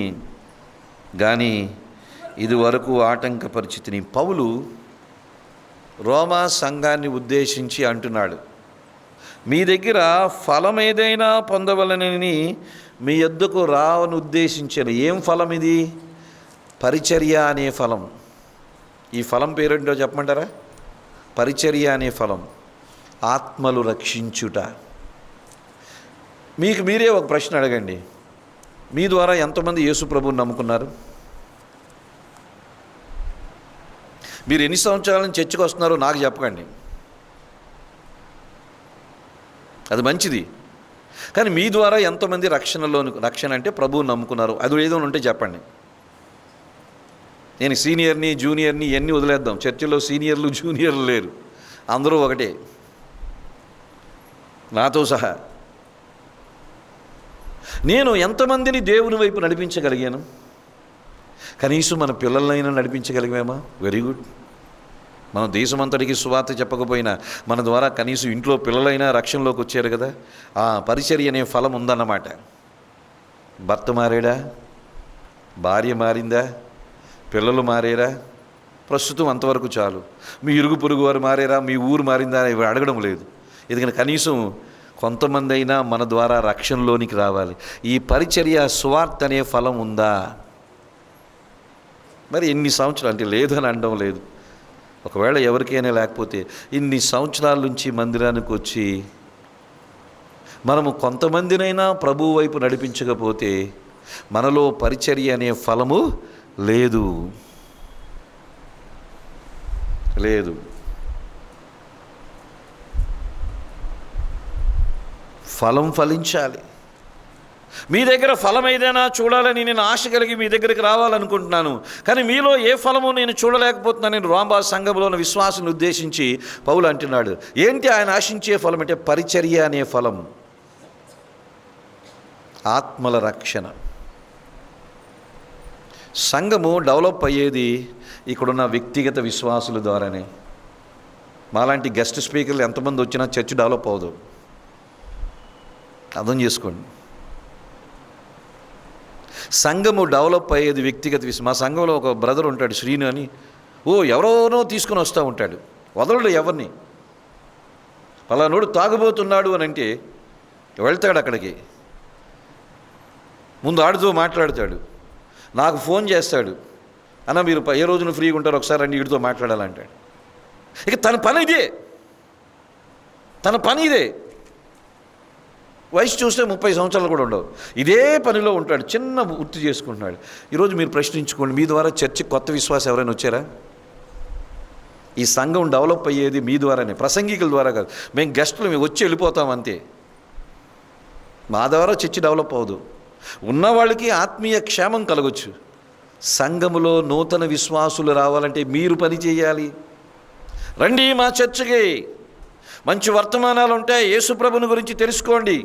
కానీ ఇదివరకు ఆటంకపరిచితిని. పౌలు రోమా సంఘాన్ని ఉద్దేశించి అంటున్నాడు, మీ దగ్గర ఫలం ఏదైనా పొందవలనని మీ యొద్దకు రానుద్దేశించాను. ఏం ఫలం ఇది? పరిచర్య అనే ఫలం. ఈ ఫలం పేరేంటో చెప్పమంటారా? పరిచర్య అనే ఫలం, ఆత్మలు రక్షించుట. మీకు మీరే ఒక ప్రశ్న అడగండి, మీ ద్వారా ఎంతమంది యేసు ప్రభువుని నమ్ముకున్నారు? మీరు ఎన్ని సంవత్సరాల నుంచి చర్చకు వస్తున్నారో నాకు చెప్పకండి, అది మంచిది. కానీ మీ ద్వారా ఎంతమంది రక్షణ అంటే ప్రభువుని నమ్ముకున్నారు, అది ఏదో ఉంటే చెప్పండి. నేను సీనియర్ని జూనియర్ని ఇవన్నీ వదిలేద్దాం. చర్చిలో సీనియర్లు జూనియర్లు లేరు, అందరూ ఒకటే, నాతో సహా. నేను ఎంతమందిని దేవుని వైపు నడిపించగలిగాను? కనీసం మన పిల్లలైనా నడిపించగలిగామా? Very good. మనం దేశమంతటికి సువార్త చెప్పకపోయినా మన ద్వారా కనీసం ఇంట్లో పిల్లలైనా రక్షణలోకి వచ్చారు కదా. ఆ పరిచర్య అనే ఫలం ఉందన్నమాట. భర్త మారాడా? భార్య మారిందా? పిల్లలు మారేరా? ప్రస్తుతం అంతవరకు చాలు. మీ ఇరుగు పొరుగు వారు మారేరా? మీ ఊరు మారిందా? ఇవి అడగడం లేదు. ఎందుకంటే కనీసం కొంతమంది అయినా మన ద్వారా రక్షణలోనికి రావాలి. ఈ పరిచర్య సువార్త అనే ఫలం ఉందా? మరి ఎన్ని సంవత్సరాలు అంటే లేదు అని అనడం లేదు. ఒకవేళ ఎవరికైనా లేకపోతే ఇన్ని సంవత్సరాల నుంచి మందిరానికి వచ్చి మనము కొంతమందినైనా ప్రభువు వైపు నడిపించకపోతే మనలో పరిచర్య అనే ఫలము లేదు. ఫలం ఫలించాలి. మీ దగ్గర ఫలం ఏదైనా చూడాలని నేను ఆశ కలిగి మీ దగ్గరికి రావాలనుకుంటున్నాను, కానీ మీలో ఏ ఫలము నేను చూడలేకపోతున్నాను. నేను రోమా సంఘంలో ఉన్న విశ్వాసాన్ని ఉద్దేశించి పౌలు అంటున్నాడు, ఏంటి ఆయన ఆశించే ఫలం అంటే పరిచర్య అనే ఫలం, ఆత్మల రక్షణ. సంఘము డెవలప్ అయ్యేది ఇక్కడున్న వ్యక్తిగత విశ్వాసుల ద్వారానే. మాలాంటి గెస్ట్ స్పీకర్లు ఎంతమంది వచ్చినా చర్చ్ డెవలప్ అవ్వదు, అర్థం చేసుకోండి. సంఘము డెవలప్ అయ్యేది వ్యక్తిగత విషయం. మా సంఘంలో ఒక బ్రదర్ ఉంటాడు, శ్రీను అని. ఎవరోనో తీసుకొని వస్తూ ఉంటాడు, వదలడు ఎవరిని. పలానోడు తాగుబోతున్నాడు అని అంటే వెళ్తాడు అక్కడికి, ముందు ఆడుతూ మాట్లాడతాడు, నాకు ఫోన్ చేస్తాడు, అన్న మీరు ఏ రోజున ఫ్రీగా ఉంటారో ఒకసారి రండి వీడితో మాట్లాడాలంటాడు. ఇక తన పని ఇదే. వయసు చూస్తే 30 సంవత్సరాలు కూడా ఉండవు, ఇదే పనిలో ఉంటాడు, చిన్న వృత్తి చేసుకుంటున్నాడు. ఈరోజు మీరు ప్రశ్నించుకోండి, మీ ద్వారా చర్చికి కొత్త విశ్వాసం ఎవరైనా వచ్చారా? ఈ సంఘం డెవలప్ అయ్యేది మీ ద్వారానే, ప్రసంగికుల ద్వారా కాదు. మేము గెస్టులు మేము వచ్చి వెళ్ళిపోతాం అంతే. మా ద్వారా చర్చి డెవలప్ అవ్వదు. ఉన్నవాళ్ళకి ఆత్మీయ క్షేమం కలగొచ్చు. సంఘములో నూతన విశ్వాసులు రావాలంటే మీరు పని చేయాలి. రండి మా చర్చికి, మంచి వర్తమానాలు ఉంటాయి, యేసుప్రభుని గురించి తెలుసుకోండి.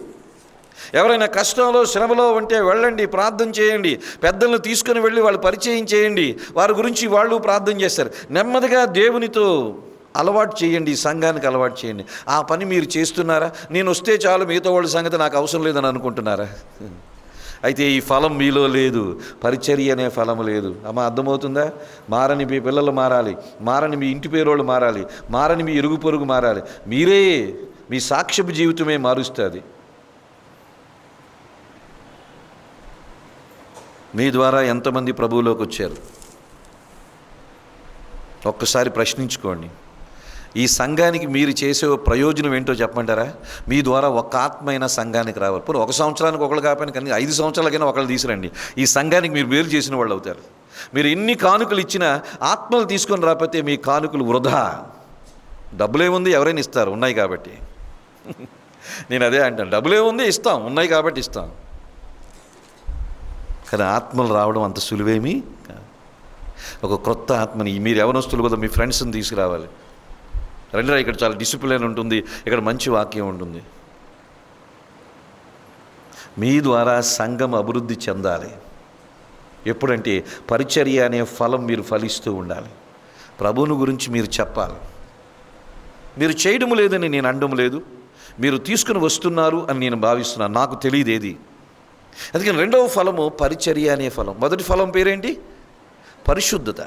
ఎవరైనా కష్టంలో శ్రమలో ఉంటే వెళ్ళండి, ప్రార్థన చేయండి. పెద్దలను తీసుకుని వెళ్ళి వాళ్ళు పరిచయం చేయండి, వారి గురించి వాళ్ళు ప్రార్థన చేస్తారు. నెమ్మదిగా దేవునితో అలవాటు చేయండి, సంఘానికి అలవాటు చేయండి. ఆ పని మీరు చేస్తున్నారా? నేను వస్తే చాలు, మిగతా వాళ్ళ సంగతి నాకు అవసరం లేదని అనుకుంటున్నారా? అయితే ఈ ఫలం మీలో లేదు, పరిచర్య అనే ఫలం లేదు. అర్థమవుతుందా? మారని మీ పిల్లలు మారాలి, మారని మీ ఇంటి పేరోళ్ళు మారాలి, మారని మీ ఇరుగు పొరుగు మారాలి. మీరే, మీ సాక్ష్యపు జీవితమే మారుస్తుంది. మీ ద్వారా ఎంతమంది ప్రభువులోకి వచ్చారు? ఒక్కసారి ప్రశ్నించుకోండి. ఈ సంఘానికి మీరు చేసే ప్రయోజనం ఏంటో చెప్పమంటారా? మీ ద్వారా ఒక్క ఆత్మైన సంఘానికి రావాలి. ఇప్పుడు 1 సంవత్సరానికి ఒకళ్ళు కాకపోయినా కానీ 5 సంవత్సరాలకైనా ఒకళ్ళు తీసుకురండి. ఈ సంఘానికి మీరు మేలు చేసిన వాళ్ళు అవుతారు. మీరు ఎన్ని కానుకలు ఇచ్చినా ఆత్మలు తీసుకొని రాకపోతే మీ కానుకలు వృధా. డబ్బులేముంది, ఎవరైనా ఇస్తారు, ఉన్నాయి కాబట్టి. నేను అదే అంటాను, డబ్బులేముంది, ఇస్తాం, ఉన్నాయి కాబట్టి ఇస్తాం. కానీ ఆత్మలు రావడం అంత సులువేమీ కాదు. ఒక క్రొత్త ఆత్మని మీరు యవనస్తులు కదా, మీ ఫ్రెండ్స్ని తీసుకురావాలి. రండిరా, ఇక్కడ చాలా డిసిప్లిన్ ఉంటుంది, ఇక్కడ మంచి వాక్యం ఉంటుంది. మీ ద్వారా సంఘం అభివృద్ధి చెందాలి. ఎప్పుడంటే పరిచర్య అనే ఫలం మీరు ఫలిస్తూ ఉండాలి. ప్రభువుని గురించి మీరు చెప్పాలి. మీరు చేయడం లేదని నేను అనడం లేదు, మీరు తీసుకుని వస్తున్నారు అని నేను భావిస్తున్నాను. నాకు తెలియదు ఏది. అందుకని రెండవ ఫలము పరిచర్య అనే ఫలం. మొదటి ఫలం పేరేంటి? పరిశుద్ధత.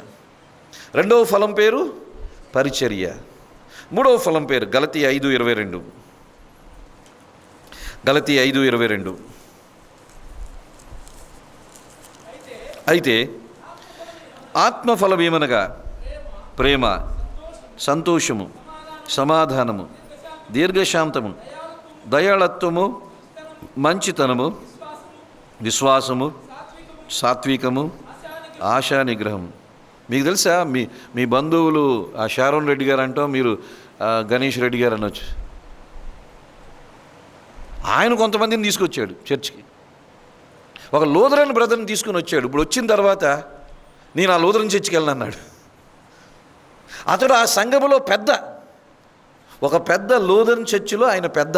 రెండవ ఫలం పేరు పరిచర్య. మూడవ ఫలం పేరు గలతీ 5:22. గలతీ 5:22. అయితే ఆత్మఫలం ఏమనగా ప్రేమ, సంతోషము, సమాధానము, దీర్ఘశాంతము, దయాళత్వము, మంచితనము, విశ్వాసము, సాత్వికము, ఆశా నిగ్రహం. మీకు తెలుసా, మీ బంధువులు ఆ షారోన్ రెడ్డి గారు అంటాం, మీరు గణేష్ రెడ్డి గారు అనొచ్చు. ఆయన కొంతమందిని తీసుకొచ్చాడు చర్చ్కి. ఒక లూథరన్ బ్రదర్ని తీసుకుని వచ్చాడు. ఇప్పుడు వచ్చిన తర్వాత నేను ఆ లూథరన్ చర్చికి వెళ్ళనన్నాడు. అతడు ఆ సంఘములో పెద్ద, ఒక పెద్ద లూథరన్ చర్చిలో ఆయన పెద్ద.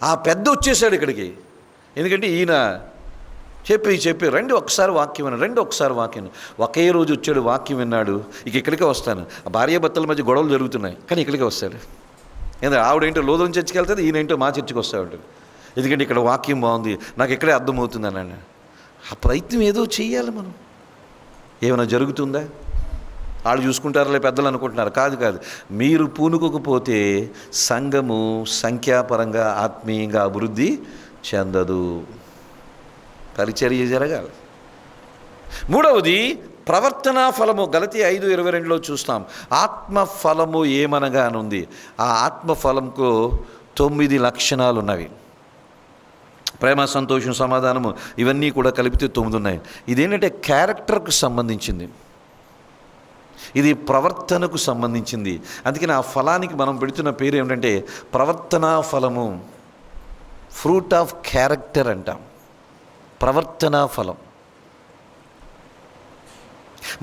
ఆ పెద్ద వచ్చేసాడు ఇక్కడికి. ఎందుకంటే ఈయన చెప్పి రండి ఒకసారి వాక్యం విన్నాడు, రండి ఒకసారి వాక్యం. ఒకే రోజు వచ్చాడు, వాక్యం విన్నాడు. ఇక్కడికే వస్తాను. భార్యాభర్తల మధ్య గొడవలు జరుగుతున్నాయి, కానీ ఇక్కడికే వస్తాడు. ఎందుకంటే ఆవిడేంటో లూథరన్ చర్చికి వెళ్తుంది, ఈయనేంటో మా చర్చికి వస్తూ ఉంటాడు. ఎందుకంటే ఇక్కడ వాక్యం బాగుంది, నాకు ఇక్కడే అర్థమవుతుంది అన్నాడు. ఆ ప్రయత్నం ఏదో చెయ్యాలి మనం. ఏమైనా జరుగుతుందా? వాళ్ళు చూసుకుంటారులే పెద్దలు అనుకుంటున్నారు. కాదు. మీరు పూనుకోకపోతే సంఘము సంఖ్యాపరంగా ఆత్మీయంగా అభివృద్ధి చెందదు. పరిచర్య జరగాలి. మూడవది ప్రవర్తనా ఫలము. గలతీ 5:22 చూస్తాం. ఆత్మఫలము ఏమనగా అని ఉంది. ఆ ఆత్మఫలంకు 9 లక్షణాలు ఉన్నవి. ప్రేమ, సంతోషం, సమాధానము, ఇవన్నీ కూడా కలిపితే 9 ఉన్నాయి. ఇదేంటంటే క్యారెక్టర్కు సంబంధించింది, ఇది ప్రవర్తనకు సంబంధించింది. అందుకని ఆ ఫలానికి మనం పెడుతున్న పేరు ఏమిటంటే ప్రవర్తనా ఫలము, ఫ్రూట్ ఆఫ్ క్యారెక్టర్ అంటాం. ప్రవర్తనా ఫలం.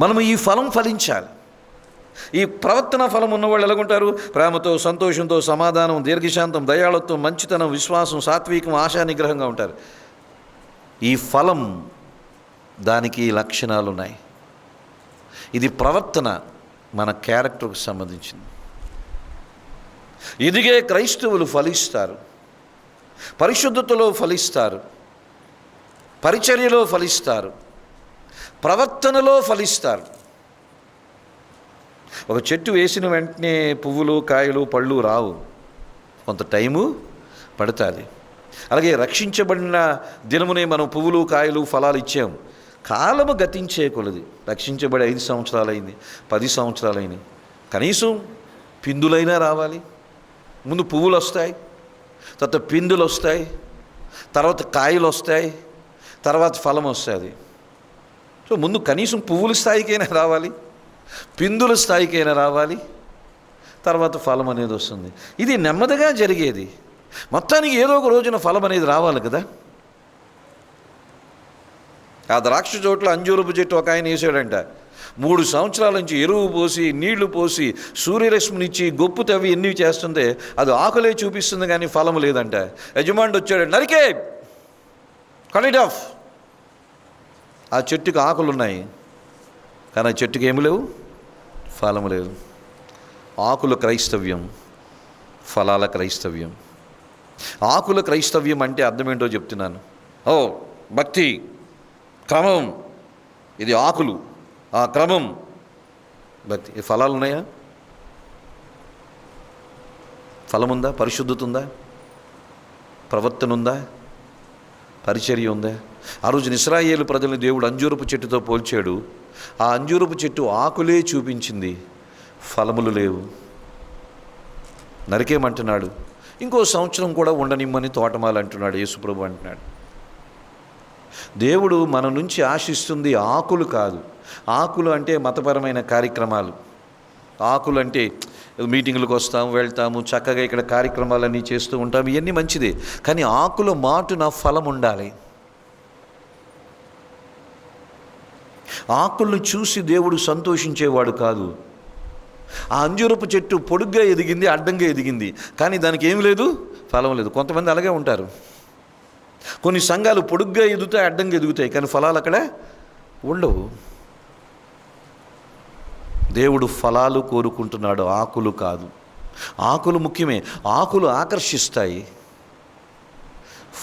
మనము ఈ ఫలం ఫలించాలి. ఈ ప్రవర్తన ఫలం ఉన్నవాళ్ళు ఎలాగుంటారు? ప్రేమతో, సంతోషంతో, సమాధానం, దీర్ఘశాంతం, దయాళత్వం, మంచితనం, విశ్వాసం, సాత్వికం, ఆశా నిగ్రహంగా ఉంటారు. ఈ ఫలం, దానికి లక్షణాలు ఉన్నాయి. ఇది ప్రవర్తన, మన క్యారెక్టర్కు సంబంధించింది. ఎదిగే క్రైస్తవులు ఫలిస్తారు, పరిశుద్ధతలో ఫలిస్తారు, పరిచర్యలో ఫలిస్తారు, ప్రవర్తనలో ఫలిస్తారు. ఒక చెట్టు వేసిన వెంటనే పువ్వులు, కాయలు, పళ్ళు రావు, కొంత టైము పడుతుంది. అలాగే రక్షించబడిన దినమునే మనం పువ్వులు, కాయలు, ఫలాలు ఇచ్చాము. కాలము గతించే కొలది, రక్షించబడి 5 సంవత్సరాలైంది, 10 సంవత్సరాలైంది, కనీసం పిందులైనా రావాలి. ముందు పువ్వులు వస్తాయి, తర్వాత పిందులు వస్తాయి, తర్వాత కాయలు వస్తాయి, తర్వాత ఫలం వస్తుంది. సో ముందు కనీసం పువ్వుల స్థాయికైనా రావాలి, పిందుల స్థాయికైనా రావాలి, తర్వాత ఫలం అనేది వస్తుంది. ఇది నెమ్మదిగా జరిగేది. మొత్తానికి ఏదో ఒక రోజున ఫలం అనేది రావాలి కదా. ఆ ద్రాక్ష చోట్ల అంజూరపు చెట్టు ఒక ఆయన వేసాడంట. 3 సంవత్సరాల నుంచి ఎరువు పోసి, నీళ్లు పోసి, సూర్యరశ్మినిచ్చి, గొప్పు తవ్వి ఎన్ని చేస్తుంటే అది ఆకులే చూపిస్తుంది కానీ ఫలం లేదంట. యజమానుడు వచ్చాడు, నరికే, కట్ ఇట్ ఆఫ్. ఆ చెట్టుకి ఆకులు ఉన్నాయి, కానీ ఆ చెట్టుకి ఏమి లేవు, ఫలము లేదు. ఆకుల క్రైస్తవ్యం, ఫలాల క్రైస్తవ్యం. ఆకుల క్రైస్తవ్యం అంటే అర్థం ఏంటో చెప్తున్నాను. భక్తి క్రమం, ఇది ఆకులు, ఆ క్రమం భక్తి. ఫలాలు ఉన్నాయా? ఫలం ఉందా? పరిశుద్ధత ఉందా? ప్రవర్తన ఉందా? పరిచర్య ఉందా? ఆ రోజు ఇశ్రాయేలు ప్రజల్ని దేవుడు అంజూరపు చెట్టుతో పోల్చాడు. ఆ అంజూరపు చెట్టు ఆకులే చూపించింది, ఫలములు లేవు. నరికేమంటున్నాడు. ఇంకో సంవత్సరం కూడా ఉండనిమ్మని తోటమాలి అంటున్నాడు. యేసుప్రభు అంటున్నాడు. దేవుడు మన నుంచి ఆశిస్తుంది ఆకులు కాదు. ఆకులు అంటే మతపరమైన కార్యక్రమాలు. ఆకులు అంటే మీటింగులకు వస్తాము, వెళ్తాము, చక్కగా ఇక్కడ కార్యక్రమాలన్నీ చేస్తూ ఉంటాము, ఇవన్నీ మంచిదే. కానీ ఆకుల మాటున ఫలం ఉండాలి. ఆకులను చూసి దేవుడు సంతోషించేవాడు కాదు. ఆ అంజూరపు చెట్టు పొడుగ్గా ఎదిగింది, అడ్డంగా ఎదిగింది, కానీ దానికి ఏమి లేదు, ఫలం లేదు. కొంతమంది అలాగే ఉంటారు. కొన్ని సంఘాలు పొడుగ్గా ఎదుగుతాయి, అడ్డంగా ఎదుగుతాయి, కానీ ఫలాలు అక్కడ ఉండవు. దేవుడు ఫలాలు కోరుకుంటున్నాడు, ఆకులు కాదు. ఆకులు ముఖ్యమే, ఆకులు ఆకర్షిస్తాయి,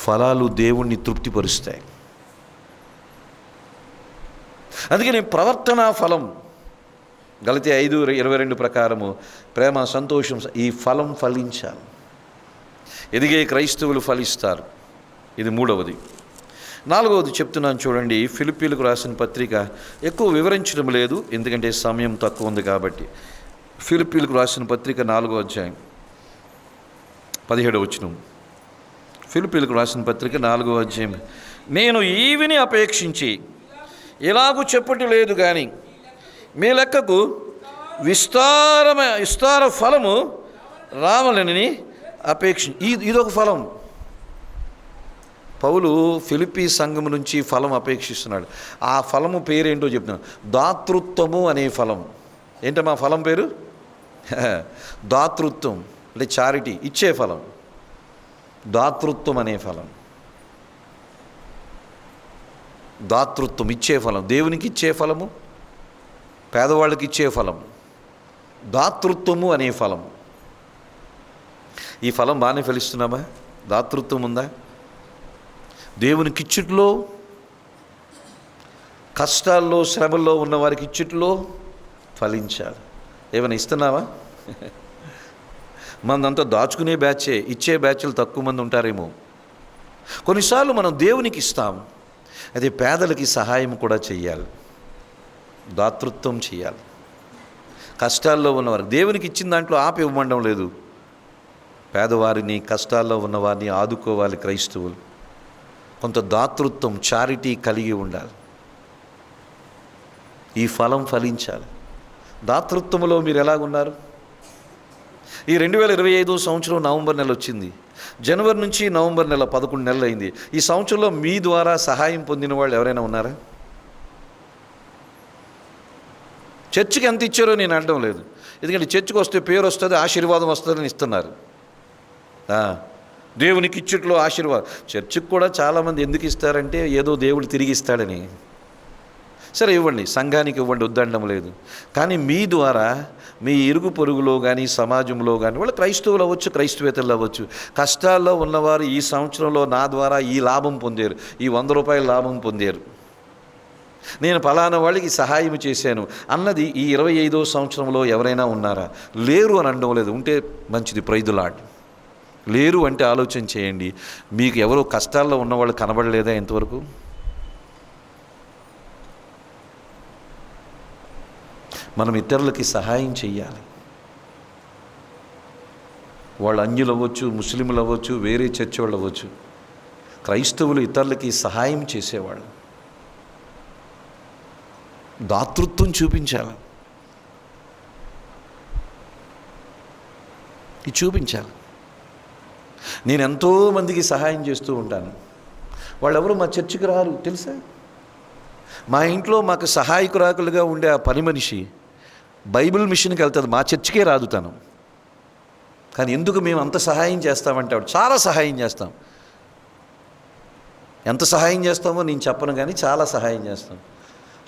ఫలాలు దేవుణ్ణి తృప్తిపరుస్తాయి. అందుకని ప్రవర్తనా ఫలం గలతీ 5:22 ప్రకారము ప్రేమ, సంతోషం, ఈ ఫలం ఫలించాలి. ఎదిగే క్రైస్తవులు ఫలిస్తారు. ఇది మూడవది. నాలుగవది చెప్తున్నాను చూడండి. ఫిలిప్పీలకు రాసిన పత్రిక ఎక్కువ వివరించడం లేదు, ఎందుకంటే సమయం తక్కువ ఉంది కాబట్టి. ఫిలిప్పీలకు రాసిన పత్రిక 4వ అధ్యాయం 17వ వచనం. ఫిలిప్పీలకు రాసిన పత్రిక 4వ అధ్యాయం. నేను ఈవిని అపేక్షించి ఇలాగూ చెప్పటి లేదు కానీ మీ లెక్కకు విస్తార ఫలము రావాలని ఇదొక ఫలం. పౌలు ఫిలిప్పీ సంఘం నుంచి ఫలం అపేక్షిస్తున్నాడు. ఆ ఫలము పేరేంటో చెప్తున్నాను. దాతృత్వము అనే ఫలం. ఏంటమ్మా ఫలం పేరు? దాతృత్వం అంటే చారిటీ, ఇచ్చే ఫలం. దాతృత్వం అనే ఫలం. దాతృత్వం ఇచ్చే ఫలం, దేవునికి ఇచ్చే ఫలము, పేదవాళ్ళకి ఇచ్చే ఫలం. దాతృత్వము అనే ఫలం. ఈ ఫలం బాగానే ఫలిస్తున్నామా? దాతృత్వం ఉందా? దేవునికి ఇచ్చుట్లో, కష్టాల్లో శ్రమల్లో ఉన్న వారికి ఇచ్చుట్లో ఫలించాలి. ఏమైనా ఇస్తున్నావా? మనదంతా దాచుకునే బ్యాచే, ఇచ్చే బ్యాచ్లు తక్కువ మంది ఉంటారేమో. కొన్నిసార్లు మనం దేవునికి ఇస్తాం, అదే పేదలకి సహాయం కూడా చెయ్యాలి, దాతృత్వం చేయాలి. కష్టాల్లో ఉన్నవారు దేవునికి ఇచ్చిన దాంట్లో ఆపి ఇవ్వమండం లేదు. పేదవారిని, కష్టాల్లో ఉన్నవారిని ఆదుకోవాలి క్రైస్తవులు. కొంత దాతృత్వం, చారిటీ కలిగి ఉండాలి. ఈ ఫలం ఫలించాలి. దాతృత్వంలో మీరు ఎలాగున్నారు? ఈ 2025 సంవత్సరం నవంబర్ నెల వచ్చింది. జనవరి నుంచి నవంబర్ నెల 11 నెలలు అయింది. ఈ సంవత్సరంలో మీ ద్వారా సహాయం పొందిన వాళ్ళు ఎవరైనా ఉన్నారా? చర్చికి ఎంత ఇచ్చారో నేను అనడం లేదు, ఎందుకంటే చర్చికి వస్తే పేరు వస్తుంది, ఆశీర్వాదం వస్తుందని ఇస్తున్నారు. దేవునికి ఇచ్చుట్లో ఆశీర్వాదం. చర్చికి కూడా చాలామంది ఎందుకు ఇస్తారంటే ఏదో దేవుడు తిరిగి ఇస్తాడని. సరే ఇవ్వండి, సంఘానికి ఇవ్వండి, వద్దనడం లేదు. కానీ మీ ద్వారా మీ ఇరుగు పొరుగులో కానీ సమాజంలో కానీ వాళ్ళు క్రైస్తవులు అవ్వచ్చు, క్రైస్తవేతలు అవ్వచ్చు, కష్టాల్లో ఉన్నవారు ఈ సంవత్సరంలో నా ద్వారా ఈ లాభం పొందారు, ఈ 100 రూపాయల లాభం పొందారు, నేను ఫలానా వాళ్ళకి సహాయం చేశాను అన్నది ఈ 25వ సంవత్సరంలో ఎవరైనా ఉన్నారా? లేరు అని అనడం లేదు. ఉంటే మంచిది, ప్రైజ్ ది లార్డ్. లేరు అంటే ఆలోచన చేయండి. మీకు ఎవరో కష్టాల్లో ఉన్నవాళ్ళు కనబడలేదా ఎంతవరకు? మనం ఇతరులకి సహాయం చెయ్యాలి. వాళ్ళు అన్యులు అవ్వచ్చు, ముస్లింలు అవ్వచ్చు, వేరే చర్చి వాళ్ళు అవ్వచ్చు, క్రైస్తవులు ఇతరులకి సహాయం చేసేవాళ్ళు. దాతృత్వం చూపించాలి. ఇది చూపించాలి. నేను ఎంతోమందికి సహాయం చేస్తూ ఉంటాను. వాళ్ళెవరు మా చర్చికి రారు తెలుసా? మా ఇంట్లో మాకు సహాయకురాకులుగా ఉండే ఆ పని మనిషి బైబిల్ మిషన్కి వెళ్తుంది, మా చర్చికే రాదు తను. కానీ ఎందుకు మేము అంత సహాయం చేస్తామంటే ఆవిడ చాలా సహాయం చేస్తాం. ఎంత సహాయం చేస్తామో నేను చెప్పను, కానీ చాలా సహాయం చేస్తాం.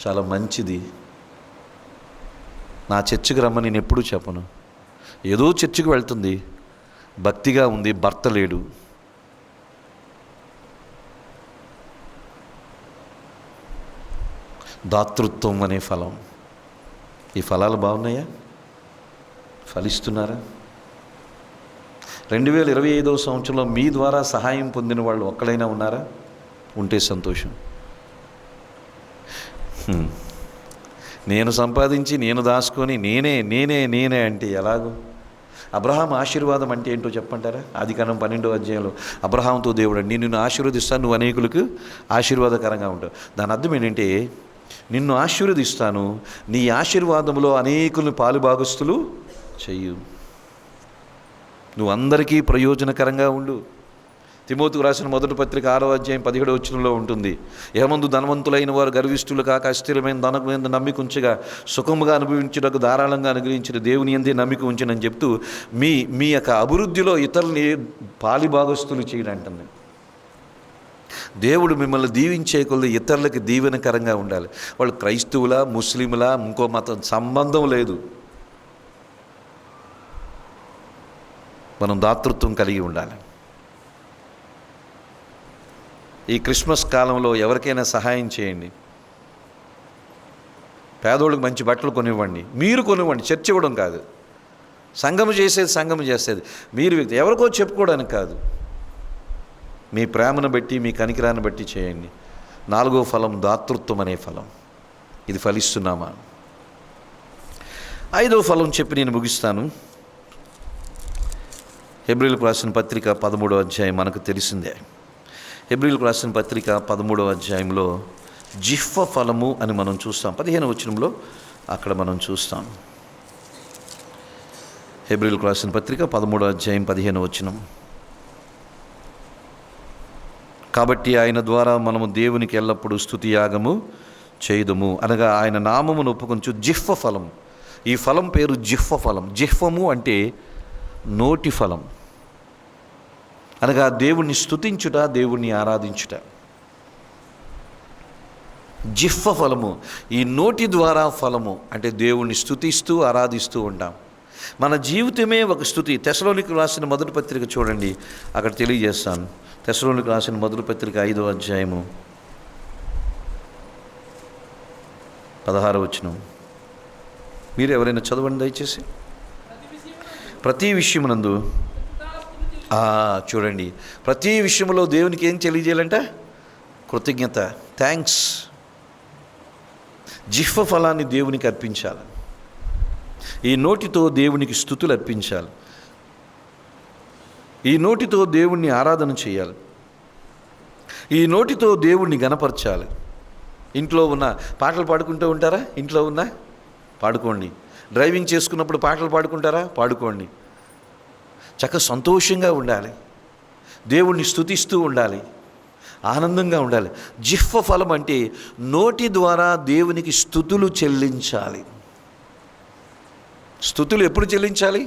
చాలా మంచిది. నా చర్చికి రమ్మని నేను ఎప్పుడూ చెప్పను. ఏదో చర్చికి వెళ్తుంది, భక్తిగా ఉంది, భర్త లేడు. దాతృత్వం అనే ఫలం. ఈ ఫలాలు బాగున్నాయా? ఫలిస్తున్నారా? 2025వ సంవత్సరంలో మీ ద్వారా సహాయం పొందిన వాళ్ళు ఒక్కడైనా ఉన్నారా? ఉంటే సంతోషం. నేను సంపాదించి నేను దాచుకొని నేనే అంటే ఎలాగో? అబ్రహాం ఆశీర్వాదం అంటే ఏంటో చెప్పంటారా? ఆదికాండం 12వ అధ్యాయంలో అబ్రహాంతో దేవుడు నిన్ను ఆశీర్వదిస్తాను, నువ్వు అనేకులకు ఆశీర్వాదకరంగా ఉంటావు. దాని అర్థం ఏంటంటే నిన్ను ఆశీర్వదిస్తాను, నీ ఆశీర్వాదంలో అనేకులను పాలుభాగస్తులు చెయ్యు, నువ్వు అందరికీ ప్రయోజనకరంగా ఉండు. తిమోతికి రాసిన మొదటి పత్రిక 6వ అధ్యాయం 17వ వచనంలో ఉంటుంది. ఏమందు ధనవంతులైన వారు గర్విష్ఠులు కాక అస్థిరమైన ధనం మీద నమ్మిక ఉంచగా సుఖముగా అనుభవించుటకు ధారాళంగా అనుగ్రహించిన దేవుని యందే నమ్మిక ఉంచనని చెప్తూ మీ యొక్క అభివృద్ధిలో ఇతరులని పాలిభాగస్తులు చేయడం అంటుంది. దేవుడు మిమ్మల్ని దీవించే కొలది ఇతరులకి దీవెనకరంగా ఉండాలి. వాళ్ళు క్రైస్తవులా, ముస్లింలా, ఇంకో మతం సంబంధం లేదు. మనం దాతృత్వం కలిగి ఉండాలి. ఈ క్రిస్మస్ కాలంలో ఎవరికైనా సహాయం చేయండి. పేదోళ్ళకి మంచి బట్టలు కొనివ్వండి. మీరు కొనివ్వండి, చర్చ ఇవ్వడం కాదు. సంఘము చేసేది సంఘము చేసేది మీరు వ్యక్తి, ఎవరికో చెప్పుకోవడానికి కాదు. మీ ప్రేమను బట్టి, మీ కనికరాన్ని బట్టి చేయండి. 4వ ఫలం దాతృత్వం అనే ఫలం. ఇది ఫలిస్తున్నామా? 5వ ఫలం చెప్పి నేను ముగిస్తాను. హెబ్రీయులకు రాసిన పత్రిక 13వ అధ్యాయం మనకు తెలిసిందే. హెబ్రీయులకు రాసిన పత్రిక 13వ అధ్యాయంలో జిహ్వ ఫలము అని మనం చూస్తాం. 15వ వచనంలో అక్కడ మనం చూస్తాం. హెబ్రీయులకు రాసిన పత్రిక 13వ అధ్యాయం 15వ వచనం. కాబట్టి ఆయన ద్వారా మనము దేవునికి ఎల్లప్పుడూ స్తుతి యాగము చేయుదుము, అనగా ఆయన నామమును ఒప్పుకొనుచు. జిహ్వ ఫలం, ఈ ఫలం పేరు జిహ్వ ఫలం. జిహ్వము అంటే నోటి ఫలం, అనగా దేవుణ్ణి స్తుతించుట, దేవుణ్ణి ఆరాధించుట. జిహ్వ ఫలము, ఈ నోటి ద్వారా ఫలము అంటే దేవుణ్ణి స్తుతిస్తూ ఆరాధిస్తూ ఉంటాం. మన జీవితమే ఒక స్తుతి. తెస్సలోనికీయులకు రాసిన మొదటి పత్రిక చూడండి, అక్కడ తెలియజేస్తాను. తెస్సలోనికీయులకు రాసిన మొదటి పత్రిక 5వ అధ్యాయము 16వ వచనం. మీరు ఎవరైనా చదవండి దయచేసి. ప్రతి విషయమునందు చూడండి, ప్రతి విషయంలో దేవునికి ఏం తెలియజేయాలంట? కృతజ్ఞత, థ్యాంక్స్. జిహ్వ ఫలాన్ని దేవునికి అర్పించాలి. ఈ నోటితో దేవునికి స్తుతులు అర్పించాలి. ఈ నోటితో దేవుణ్ణి ఆరాధన చేయాలి. ఈ నోటితో దేవుణ్ణి గణపరచాలి. ఇంట్లో ఉన్న పాటలు పాడుకుంటూ ఉంటారా? ఇంట్లో ఉన్న పాడుకోండి. డ్రైవింగ్ చేసుకున్నప్పుడు పాటలు పాడుకుంటారా? పాడుకోండి. చక్కగా సంతోషంగా ఉండాలి. దేవుణ్ణి స్తుతిస్తూ ఉండాలి. ఆనందంగా ఉండాలి. జిహ్వ ఫలం అంటే నోటి ద్వారా దేవునికి స్తుతులు చెల్లించాలి. స్తుతులు ఎప్పుడు చెల్లించాలి?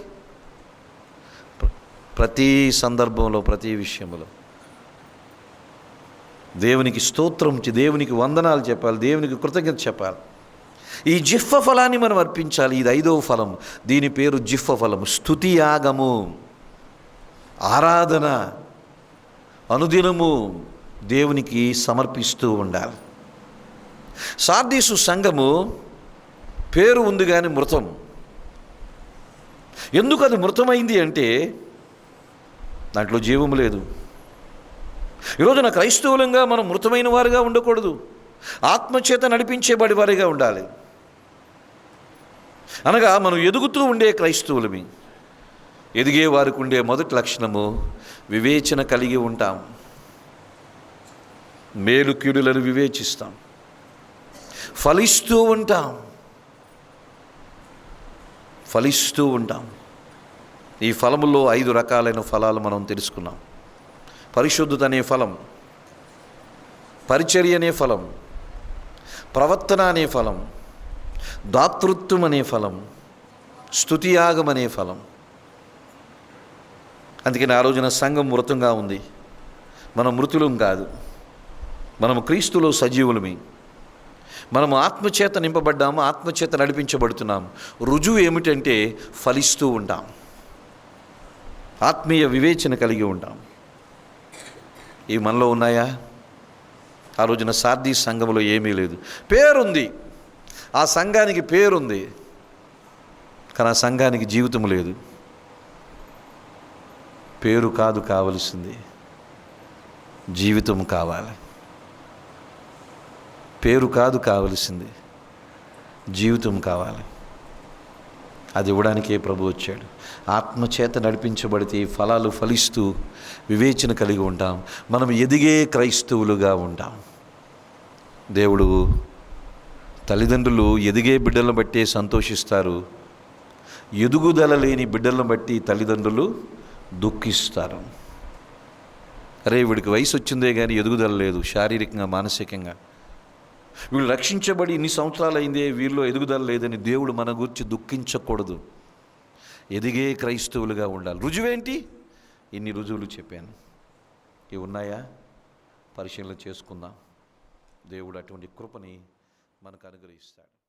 ప్రతి సందర్భంలో, ప్రతి విషయంలో దేవునికి స్తోత్రం, దేవునికి వందనాలు చెప్పాలి, దేవునికి కృతజ్ఞత చెప్పాలి. ఈ జిహ్వ ఫలాన్ని మనం అర్పించాలి. ఇది 5వ ఫలం. దీని పేరు జిహ్వ ఫలము. స్తుతి యాగము, ఆరాధన అనుదినము దేవునికి సమర్పిస్తూ ఉండాలి. సార్దీసు సంఘము పేరు ఉంది కానీ మృతం. ఎందుకు అది మృతమైంది అంటే దాంట్లో జీవము లేదు. ఈరోజున క్రైస్తవులంగా మనం మృతమైన వారుగా ఉండకూడదు. ఆత్మచేత నడిపించేబడి వారిగా ఉండాలి. అనగా మనం ఎదుగుతూ ఉండే క్రైస్తవులమి. ఎదిగే వారికి ఉండే మొదటి లక్షణము వివేచన కలిగి ఉంటాం. మేలు కీడులను వివేచిస్తాం. ఫలిస్తూ ఉంటాం. ఈ ఫలములో 5 రకాలైన ఫలాలు మనం తెలుసుకున్నాం. పరిశుద్ధత అనే ఫలం, పరిచర్య అనే ఫలం, ప్రవర్తన అనే ఫలం, దాతృత్వం అనే ఫలం, స్తుతియాగం అనే ఫలం. అందుకని ఆ రోజున సంఘం మృతంగా ఉంది. మనం మృతులం కాదు, మనము క్రీస్తులో సజీవులమి. మనము ఆత్మచేత నింపబడ్డాము, ఆత్మచేత నడిపించబడుతున్నాము. రుజువు ఏమిటంటే ఫలిస్తూ ఉంటాం, ఆత్మీయ వివేచన కలిగి ఉంటాం. ఇవి మనలో ఉన్నాయా? ఆ రోజున సార్దీస్ సంఘంలో ఏమీ లేదు. పేరుంది, ఆ సంఘానికి పేరుంది, కానీ ఆ సంఘానికి జీవితం లేదు. పేరు కాదు కావలసింది, జీవితం కావాలి. పేరు కాదు కావలసింది, జీవితం కావాలి. అది ఇవ్వడానికే ప్రభు వచ్చాడు. ఆత్మచేత నడిపించబడితే ఈ ఫలాలు ఫలిస్తూ వివేచన కలిగి ఉంటాం. మనం ఎదిగే క్రైస్తవులుగా ఉంటాం. దేవుడు తల్లిదండ్రులు ఎదిగే బిడ్డలను బట్టే సంతోషిస్తారు. ఎదుగుదల లేని బిడ్డలను బట్టి తల్లిదండ్రులు దుఃఖిస్తారు. అరే వీడికి వయసు వచ్చిందే కానీ ఎదుగుదల లేదు, శారీరకంగా మానసికంగా. వీళ్ళు రక్షించబడి ఇన్ని సంవత్సరాలు అయిందే, వీళ్ళలో ఎదుగుదల లేదని దేవుడు మన గురించి దుఃఖించకూడదు. ఎదిగే క్రైస్తవులుగా ఉండాలి. రుజువేంటి? ఇన్ని రుజువులు చెప్పాను. ఇవి ఉన్నాయా? పరిశీలన చేసుకుందాం. దేవుడు అటువంటి కృపని మనకు అనుగ్రహిస్తాడు.